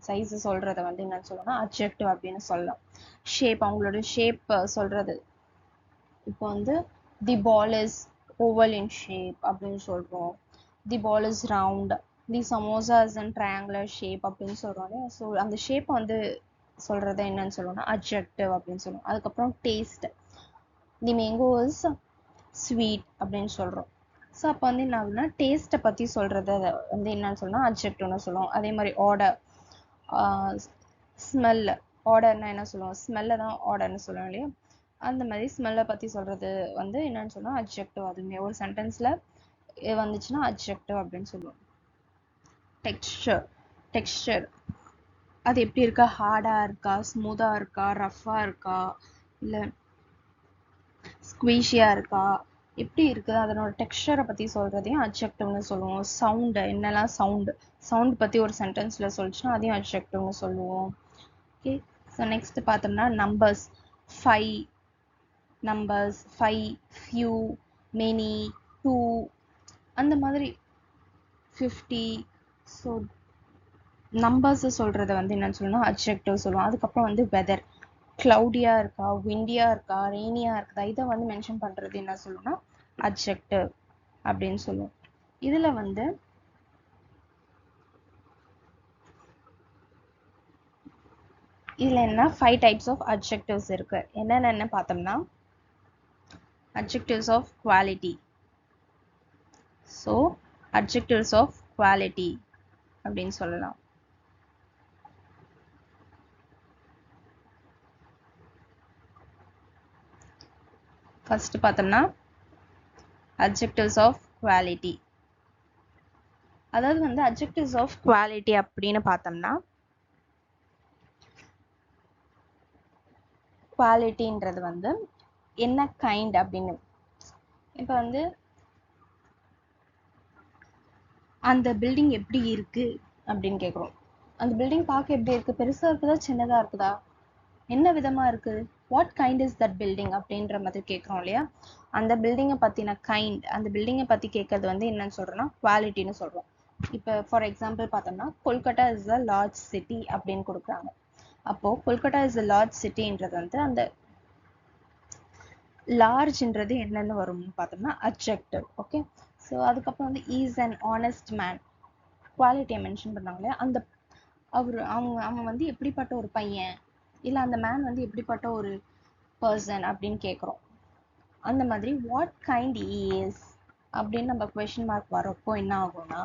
[SPEAKER 1] சைஸை சொல்கிறத வந்து என்னன்னு சொல்லுவோம்னா அட்ஜெக்டிவ் அப்படின்னு சொல்லலாம். ஷேப், அவங்களோட ஷேப் சொல்கிறது. இப்போ வந்து the ball is oval in shape அப்படின்னு சொல்கிறோம். The ball is round, the samosa is in triangular shape அப்படின்னு சொல்கிறோம். ஸோ அந்த ஷேப்பை வந்து சொல்கிறது என்னன்னு சொல்லுவோம்னா அட்ஜெக்டிவ் அப்படின்னு சொல்லுவோம். அதுக்கப்புறம் taste, the mango is sweet அப்படின்னு சொல்கிறோம். ஸோ அப்போ வந்து என்ன ஆகுதுன்னா டேஸ்ட்டை பற்றி சொல்கிறது வந்து என்னன்னு சொல்லணும்னா அட்ஜெக்டிவ்னு சொல்லுவோம். அதே மாதிரி ஆர்டர், ஸ்மெல், ஆர்டர்னா என்ன சொல்லுவோம், ஸ்மெல்லை தான் ஆர்டர்னு சொல்லுவோம் இல்லையா. அந்த மாதிரி ஸ்மெல்லை பற்றி சொல்கிறது வந்து என்னன்னு சொன்னால் அட்ஜெக்டிவ். அதுவுமே ஒரு சென்டென்ஸில் வந்துச்சுன்னா அட்ஜெக்டிவ் அப்படின்னு சொல்லுவோம். டெக்ஸ்சர், டெக்ஸ்சர் அது எப்படி இருக்கா, ஹார்டாக இருக்கா, ஸ்மூத்தாக இருக்கா, ரஃப்பாக இருக்கா, இல்லை ஸ்குவீஷியாக இருக்கா, எப்படி இருக்குது அதனோட டெக்ஸ்சரை பற்றி சொல்கிறதையும் அட்ஜெக்டிவ்னு சொல்லுவோம். சவுண்டு, என்னெல்லாம் சவுண்ட் பற்றி ஒரு சென்டென்ஸில் சொல்லிச்சுன்னா அதையும் அட்ஜெக்டிவ்னு சொல்லுவோம். ஓகே, ஸோ நெக்ஸ்ட் பார்த்தோம்னா நம்பர்ஸ், 5 நம்பர்ஸ், 5, few, many, 2 அந்த மாதிரி 50. ஸோ நம்பர்ஸ் சொல்கிறத வந்து என்னன்னு சொல்லணும்னா அட்ஜெக்டிவ் சொல்லுவோம். அதுக்கப்புறம் வந்து வெதர், க்ளவுடியாக இருக்கா, விண்டியாக இருக்கா, ரெய்னியாக இருக்குதா, இதை வந்து மென்ஷன் பண்ணுறது என்ன சொல்லணும்னா அட்ஜெக்டிவ் அப்படின்னு சொல்லுவோம். இதில் வந்து இதில் என்ன 5 டைப்ஸ் ஆஃப் அட்ஜெக்டிவ்ஸ் இருக்குது. என்னென்ன பார்த்தோம்னா adjectives of quality. So adjectives of quality அப்படின்னு சொல்லலாம். ஃபர்ஸ்ட் பார்த்தோம்னா adjectives of quality. அதாவது வந்து adjectives of quality அப்படின்னு பார்த்தோம்னா குவாலிட்டின்றது வந்து என்ன கைண்ட் அப்படின்னு. இப்போ வந்து அந்த பில்டிங் எப்படி இருக்கு அப்படின்னு கேட்குறோம். அந்த பில்டிங் பார்க்க எப்படி இருக்கு, பெருசா இருக்குதா சின்னதா இருக்குதா, என்ன விதமா இருக்கு, what kind is that building அப்படின்ற மாதிரி கேட்குறோம் இல்லையா. அந்த பில்டிங்கை பற்றின கைண்ட், அந்த பில்டிங்கை பற்றி கேட்கறது வந்து என்னன்னு சொல்கிறோன்னா குவாலிட்டின்னு சொல்கிறோம். இப்போ ஃபார் எக்ஸாம்பிள் பார்த்தோம்னா Kolkata is a large city அப்படின்னு கொடுக்குறாங்க. அப்போது கொல்கட்டா இஸ் அ லார்ஜ் சிட்டின்றது வந்து அந்த லார்ஜ்ன்றது என்னென்னு வரும்னு பார்த்தோம்னா அட்ஜெக்டிவ். ஓகே, ஸோ அதுக்கப்புறம் வந்து இஸ் அன் ஆனஸ்ட் மேன், குவாலிட்டியை மென்ஷன் பண்ணாங்களே, அந்த அவன் வந்து எப்படிப்பட்ட ஒரு பையன், இல்லை அந்த மேன் வந்து எப்படிப்பட்ட ஒரு பர்சன் அப்படின்னு கேட்குறோம். அந்த மாதிரி வாட் கைண்ட் இஸ் அப்படின்னு நம்ம கொஷின் மார்க் வரப்போ என்ன ஆகும்னா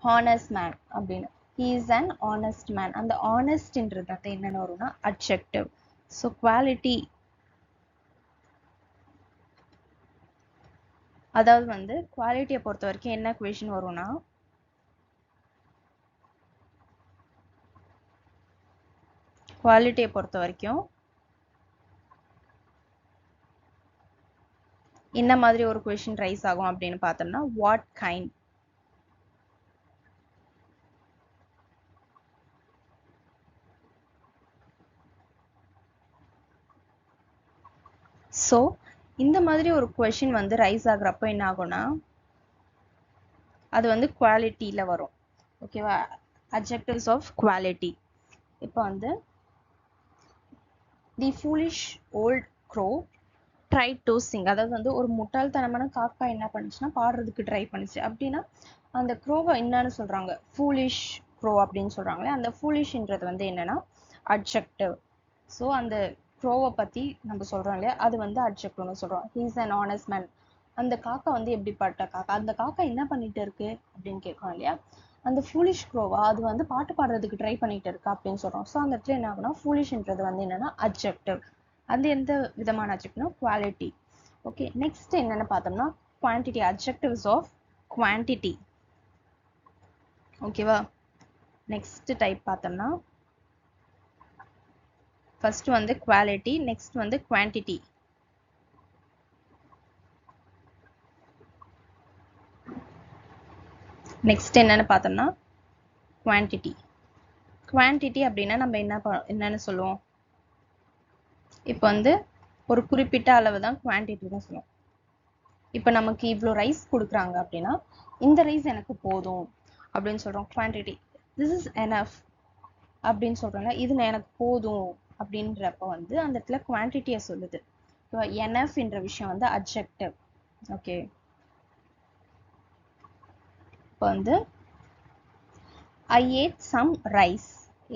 [SPEAKER 1] ஹானஸ்ட் மேன் அப்படின்னு. He is an honest man. அந்த ஆனஸ்ட்ன்றது வந்து என்னென்ன வரும்னா அட்ஜெக்டிவ். ஸோ குவாலிட்டி அதாவது வந்து குவாலிட்டியை பொறுத்த வரைக்கும் என்ன கொஷின் வரும்னா குவாலிட்டியை பொறுத்த வரைக்கும் என்ன மாதிரி ஒரு கொஷின் ரைஸ் ஆகும் அப்படின்னு பார்த்தோம்னா வாட் கைண்ட். ஸோ இந்த மாதிரி ஒரு கொஷின் வந்து ரைஸ் ஆகுறப்போ என்ன ஆகும்னா அது வந்து குவாலிட்டியில் வரும். ஓகேவா, அட்ஜெக்டிவ்ஸ் ஆஃப் குவாலிட்டி. இப்போ வந்து the foolish old crow try to sing, அதாவது வந்து ஒரு முட்டாள்தனமான காக்கா என்ன பண்ணுச்சுன்னா பாடுறதுக்கு ட்ரை பண்ணுச்சு அப்படின்னா அந்த க்ரோவை என்னன்னு சொல்கிறாங்க, ஃபூலிஷ் க்ரோ அப்படின்னு சொல்கிறாங்களே. அந்த ஃபூலிஷ்ன்றது வந்து என்னன்னா அட்ஜெக்டிவ். ஸோ அந்த க்ரோவை பற்றி நம்ம சொல்கிறோம் இல்லையா, அது வந்து அட்ஜெக்டிவ்னு சொல்கிறோம். He is an honest man. அந்த காக்கா வந்து எப்படிப்பட்ட காக்கா, அந்த காக்கா என்ன பண்ணிட்டு இருக்கு அப்படின்னு கேட்குறோம் இல்லையா. அந்த ஃபூலிஷ் க்ரோவா அது வந்து பாட்டு பாடுறதுக்கு ட்ரை பண்ணிட்டு இருக்கா அப்படின்னு சொல்கிறோம். ஸோ அந்த இடத்துல என்ன ஆகுனா ஃபூலிஷ்ன்றது வந்து என்னன்னா அட்ஜெக்டிவ். அது எந்த விதமான அட்ஜெக்டிவ்னா குவாலிட்டி. ஓகே, நெக்ஸ்ட் என்னென்னு பார்த்தோம்னா குவான்டிட்டி, அட்ஜெக்டிவ்ஸ் ஆஃப் குவான்டிட்டி. ஓகேவா, நெக்ஸ்ட் டைப் பார்த்தோம்னா ஃபர்ஸ்ட் வந்து குவாலிட்டி, நெக்ஸ்ட் வந்து குவான்டிட்டி. நெக்ஸ்ட் என்னன்னு பார்த்தோம்னா குவான்டிட்டி. குவான்டிட்டி அப்படின்னா நம்ம என்னன்னு சொல்லுவோம், இப்போ வந்து ஒரு குறிப்பிட்ட அளவு தான் குவான்டிட்டின்னு சொல்லுவோம். இப்போ நமக்கு இவ்வளோ ரைஸ் கொடுக்குறாங்க அப்படின்னா இந்த ரைஸ் எனக்கு போதும் அப்படின்னு சொல்கிறோம், குவான்டிட்டி. திஸ் இஸ் எனஃப் அப்படின்னு சொல்கிறோம்ல, இது எனக்கு போதும் அப்படின்றப்ப வந்து அந்த இடத்துல குவான்டிட்டியை சொல்லுது. இப்போ எனஃப் என்ற விஷயம் வந்து அட்ஜெக்டிவ். ஓகே, இப்போ வந்து I ate some rice.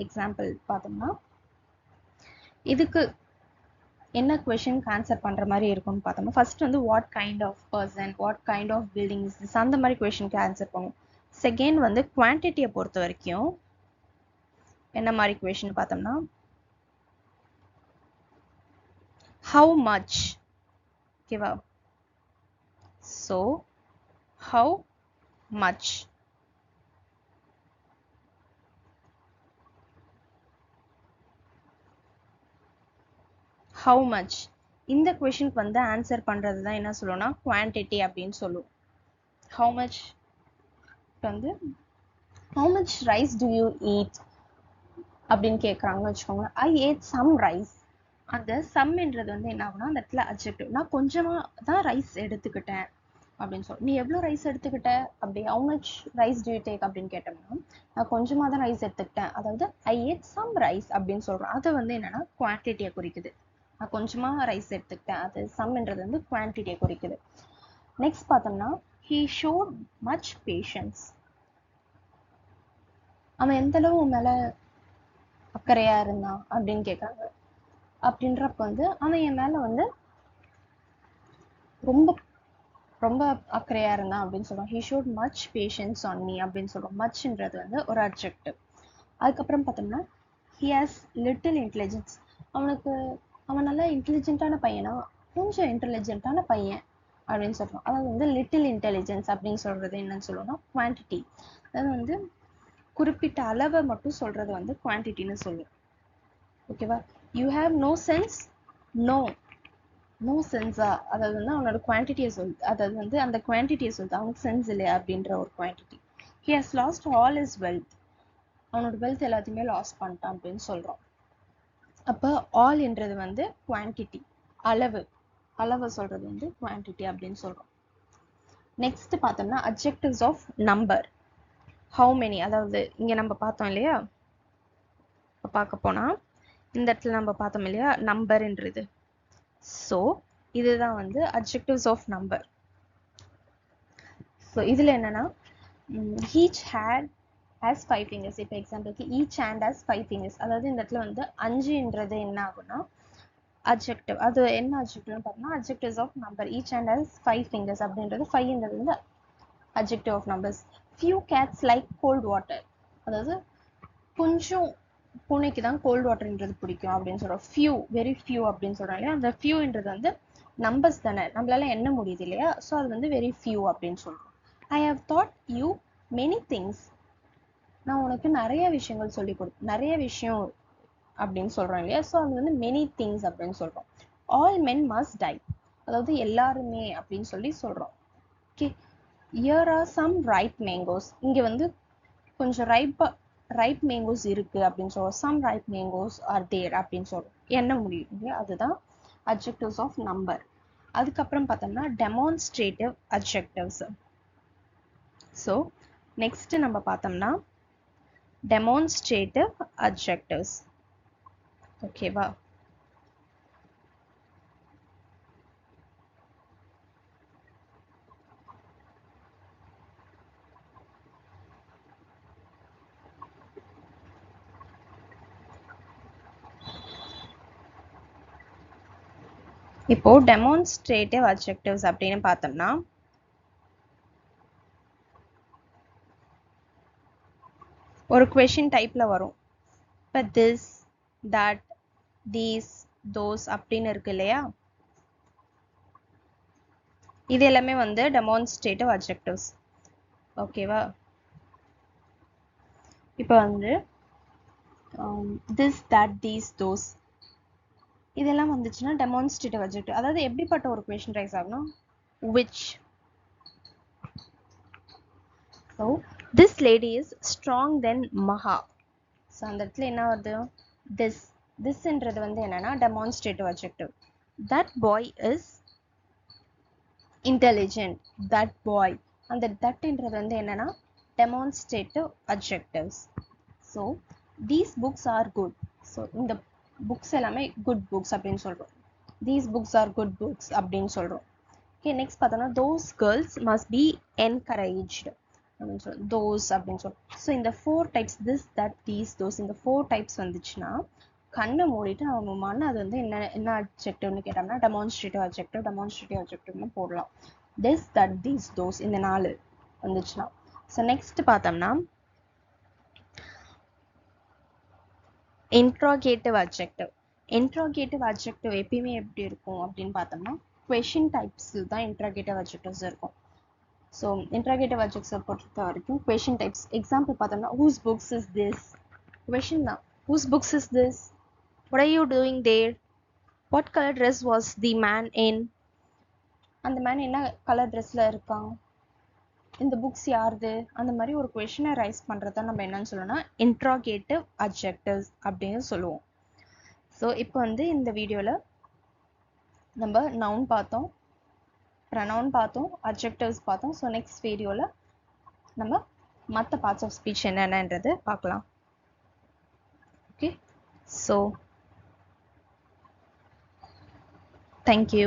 [SPEAKER 1] Example பார்த்தோம்னா இதுக்கு என்ன கொஷனுக்கு ஆன்சர் பண்ணுற மாதிரி இருக்கும்னு பார்த்தோம்னா ஃபர்ஸ்ட் வந்து what kind of person, what kind of building is this, அந்த மாதிரி கொஷனுக்கு ஆன்சர் பண்ணுவோம். செகண்ட் வந்து குவான்டிட்டியை பொறுத்த வரைக்கும் என்ன மாதிரி கொஷின் பார்த்தோம்னா how much, ஓகேவா? So how much. how much இந்த கொஷனுக்கு வந்து ஆன்சர் பண்ணுறது தான் என்ன சொல்லுவோம்னா குவான்டிட்டி அப்படின்னு சொல்லுவோம். how much வந்து how much rice do you eat அப்படின்னு கேட்குறாங்கன்னு வச்சுக்கோங்க. I ate some rice. அந்த சம்ன்றது வந்து என்ன ஆகுனா அந்த இடத்துல அட்ஜெக்டிவ். நான் கொஞ்சமாக தான் ரைஸ் எடுத்துக்கிட்டேன் அப்படின்னு சொல்லி, நீ எவ்வளோ ரைஸ் எடுத்துக்கிட்ட அப்படி how much rice do you take அப்படின்னு கேட்டோம்னா நான் கொஞ்சமாக தான் ரைஸ் எடுத்துக்கிட்டேன், அதாவது I ate some rice அப்படின்னு சொல்கிறோம். அது வந்து என்னன்னா குவான்டிட்டியை குறிக்குது. நான் கொஞ்சமாக ரைஸ் எடுத்துக்கிட்டேன், அது சம்ன்றது வந்து குவான்டிட்டியை குறிக்குது. நெக்ஸ்ட் பார்த்தோம்னா he showed much patience. அவன் எந்த அளவு உன் மேலே அக்கறையா இருந்தான் அப்படின்னு கேட்குறாங்க. அப்படின்றப்ப வந்து அவன் என் மேலே வந்து ரொம்ப ரொம்ப அக்கறையா இருந்தான் அப்படின்னு சொல்லுவான். he showed much patience on me அப்படின்னு சொல்லுவோம். மச்ன்றது வந்து ஒரு அட்ஜெக்டிவ். அதுக்கப்புறம் பார்த்தோம்னா he has little intelligence. அவன் நல்லா இன்டெலிஜென்ட்டான பையனா, கொஞ்சம் இன்டெலிஜென்ட்டான பையன் அப்படின்னு சொல்றோம். அதாவது வந்து லிட்டில் இன்டெலிஜென்ஸ் அப்படின்னு சொல்றது என்னன்னு சொல்லுவோம்னா குவான்டிட்டி. அதாவது வந்து குறிப்பிட்ட அளவை மட்டும் சொல்றது வந்து குவான்டிட்டின்னு சொல்லுவோம். ஓகேவா? You have no sense, no சென்ஸா, அதாவது வந்து அவனோட குவான்டிட்டியை சொல்லுது, அதாவது வந்து அந்த குவான்டிட்டியை சொல்லுது, அவனுக்கு சென்ஸ் இல்லையா அப்படின்ற ஒரு quantity. He has lost all is wealth. அவனோட வெல்த் எல்லாத்தையுமே லாஸ் பண்ணிட்டான் அப்படின்னு சொல்றோம். அப்போ ஆல்ன்றது வந்து குவான்டிட்டி, அளவை சொல்றது வந்து குவான்டிட்டி அப்படின்னு சொல்றோம். நெக்ஸ்ட் பார்த்தோம்னா adjectives of number. How many, அதாவது இங்க நம்ம பார்த்தோம் இல்லையா, பார்க்க போனா இந்த இடத்துல நம்ம பார்த்தோம் இல்லையா நம்பர்ன்றது. ஸோ இதுதான் வந்து அட்ஜெக்டிவ்ஸ் ஆஃப் நம்பர். ஸோ இதுல என்னன்னா each hand has 5 fingers. இப்போ எக்ஸாம்பிளுக்கு each hand has 5 fingers. அதாவது இந்த இடத்துல வந்து 5ன்றது என்ன ஆகும்னா அட்ஜெக்டிவ். அது என்ன அட்ஜெக்டிவ்னு பார்த்தோம்னா adjectives of number. each hand has 5 fingers அப்படின்றது 5ன்றது வந்து adjective of numbers. few cats like cold water. அதாவது கொஞ்சம் பூனைக்கு தான் கோல்ட் வாட்டர்ன்றது பிடிக்கும் அப்படின்னு சொல்றோம். ஃபியூ, வெரி ஃபியூ அப்படின்னு சொல்றோம் இல்லையா, அந்த ஃபியூன்றது வந்து நம்பர்ஸ் தானே, நம்மளால எண்ண முடியுது இல்லையா, ஸோ அது வந்து வெரி ஃபியூ அப்படின்னு சொல்றோம். I have taught you many things. நான் உனக்கு நிறைய விஷயங்கள் சொல்லி நிறைய விஷயம் அப்படின்னு சொல்றோம் இல்லையா, ஸோ அது வந்து மெனி திங்ஸ் அப்படின்னு சொல்றோம். ஆல் மென் மஸ்ட் டை, அதாவது எல்லாருமே அப்படின்னு சொல்லி சொல்றோம். Okay, here are some ripe mangoes. இங்க வந்து கொஞ்சம் ரைப் மேங்கோஸ் இருக்கு அப்படின்னு சொல்றோம். Some ripe mangoes are there அப்படின்னு சொல்றோம். என்ன முடியும், அதுதான் அட்ஜெக்டிவ்ஸ் ஆஃப் நம்பர். அதுக்கப்புறம் பார்த்தோம்னா டெமான்ஸ்ட்ரேட்டிவ் அட்ஜெக்டிவ்ஸ். ஸோ நெக்ஸ்ட் நம்ம பார்த்தோம்னா டெமான்ஸ்ட்ரேட்டிவ் அட்ஜெக்டிவ்ஸ். ஓகேவா? இப்போ டெமான்ஸ்ட்ரேட்டிவ் அட்ஜெக்டிவ்ஸ் அப்படின்னு பார்த்தோம்னா ஒரு கொஷின் டைப்ல வரும். இப்போ திஸ், தட், தீஸ், தோஸ் அப்படின்னு இருக்கு இல்லையா, இது எல்லாமே வந்து டெமான்ஸ்ட்ரேட்டிவ் அட்ஜெக்டிவ்ஸ். ஓகேவா? இப்போ வந்து திஸ், தட், தீஸ், தோஸ் இதெல்லாம் வந்துச்சுன்னா டெமான்ஸ்ட்ரேட்டிவ் அட்ஜெக்டிவ். அதாவது எப்படிப்பட்ட ஒரு கொஷின் ரைஸ் ஆகணும், which. So this lady is strong than Maha. So அந்த இடத்துல என்ன வருது, திஸ்ன்றது வந்து என்னன்னா demonstrative adjective. That boy is intelligent, that boy, அந்த தட்ன்றது வந்து என்னன்னா demonstrative adjectives. So these books are good. So இந்த புக்ஸ் எல்லாமே குட் புக்ஸ் அப்படின்னு சொல்றோம். These books are good books அப்படின்னு சொல்றோம். ஓகே, நெக்ஸ்ட் பார்த்தோம்னா those girls must be encouraged. அப்படின்னு சொல்லணும், those அப்படின்னு சொல்லணும். ஸோ இந்த 4 types, this, that, these, those, இந்த 4 டைப்ஸ் வந்துச்சுன்னா கண்ணை மூடிட்டு அவங்க மன அது வந்து என்ன அட்ஜெக்டிவ்னு கேட்டோம்னா டெமான்ஸ்ட்ரேட்டிவ் அட்ஜெக்டிவ்னு போடலாம். this, that, these, those, இந்த 4 வந்துச்சுன்னா. ஸோ நெக்ஸ்ட் பார்த்தோம்னா இன்ட்ராகேட்டிவ் அட்ஜெக்டிவ். இன்ட்ராகேட்டிவ் அட்ஜெக்டிவ் எப்பயுமே எப்படி இருக்கும் அப்படின்னு பார்த்தோம்னா கொஷின் டைப்ஸில் தான் இன்ட்ராகேட்டிவ் அட்ஜெக்டிவ்ஸ் இருக்கும். ஸோ இன்ட்ராகேட்டிவ் அட்ஜெக்ட்ஸை பொறுத்த வரைக்கும் கொஷின் டைப்ஸ். எக்ஸாம்பிள் பார்த்தோம்னா whose books is this, question தான். whose books is this, what are you doing there, what color dress was the man in, அந்த மேன் என்ன கலர் ட்ரெஸ்ஸில் இருக்கான், இந்த புக்ஸ் யாருது, அந்த மாதிரி ஒரு கொஷினை ரைஸ் பண்ணுறத நம்ம என்னன்னு சொல்லணும்னா இன்ட்ராகேட்டிவ் அட்ஜெக்டிவ்ஸ் அப்படின்னு சொல்லுவோம். ஸோ இப்போ வந்து இந்த வீடியோவில் நம்ம நவுன் பார்த்தோம், ப்ரனவுன் பார்த்தோம், அட்ஜெக்டிவ்ஸ் பார்த்தோம். ஸோ நெக்ஸ்ட் வீடியோவில் நம்ம மற்ற பார்ட்ஸ் ஆஃப் ஸ்பீச் என்னென்னன்றது பார்க்கலாம். Okay, so thank you.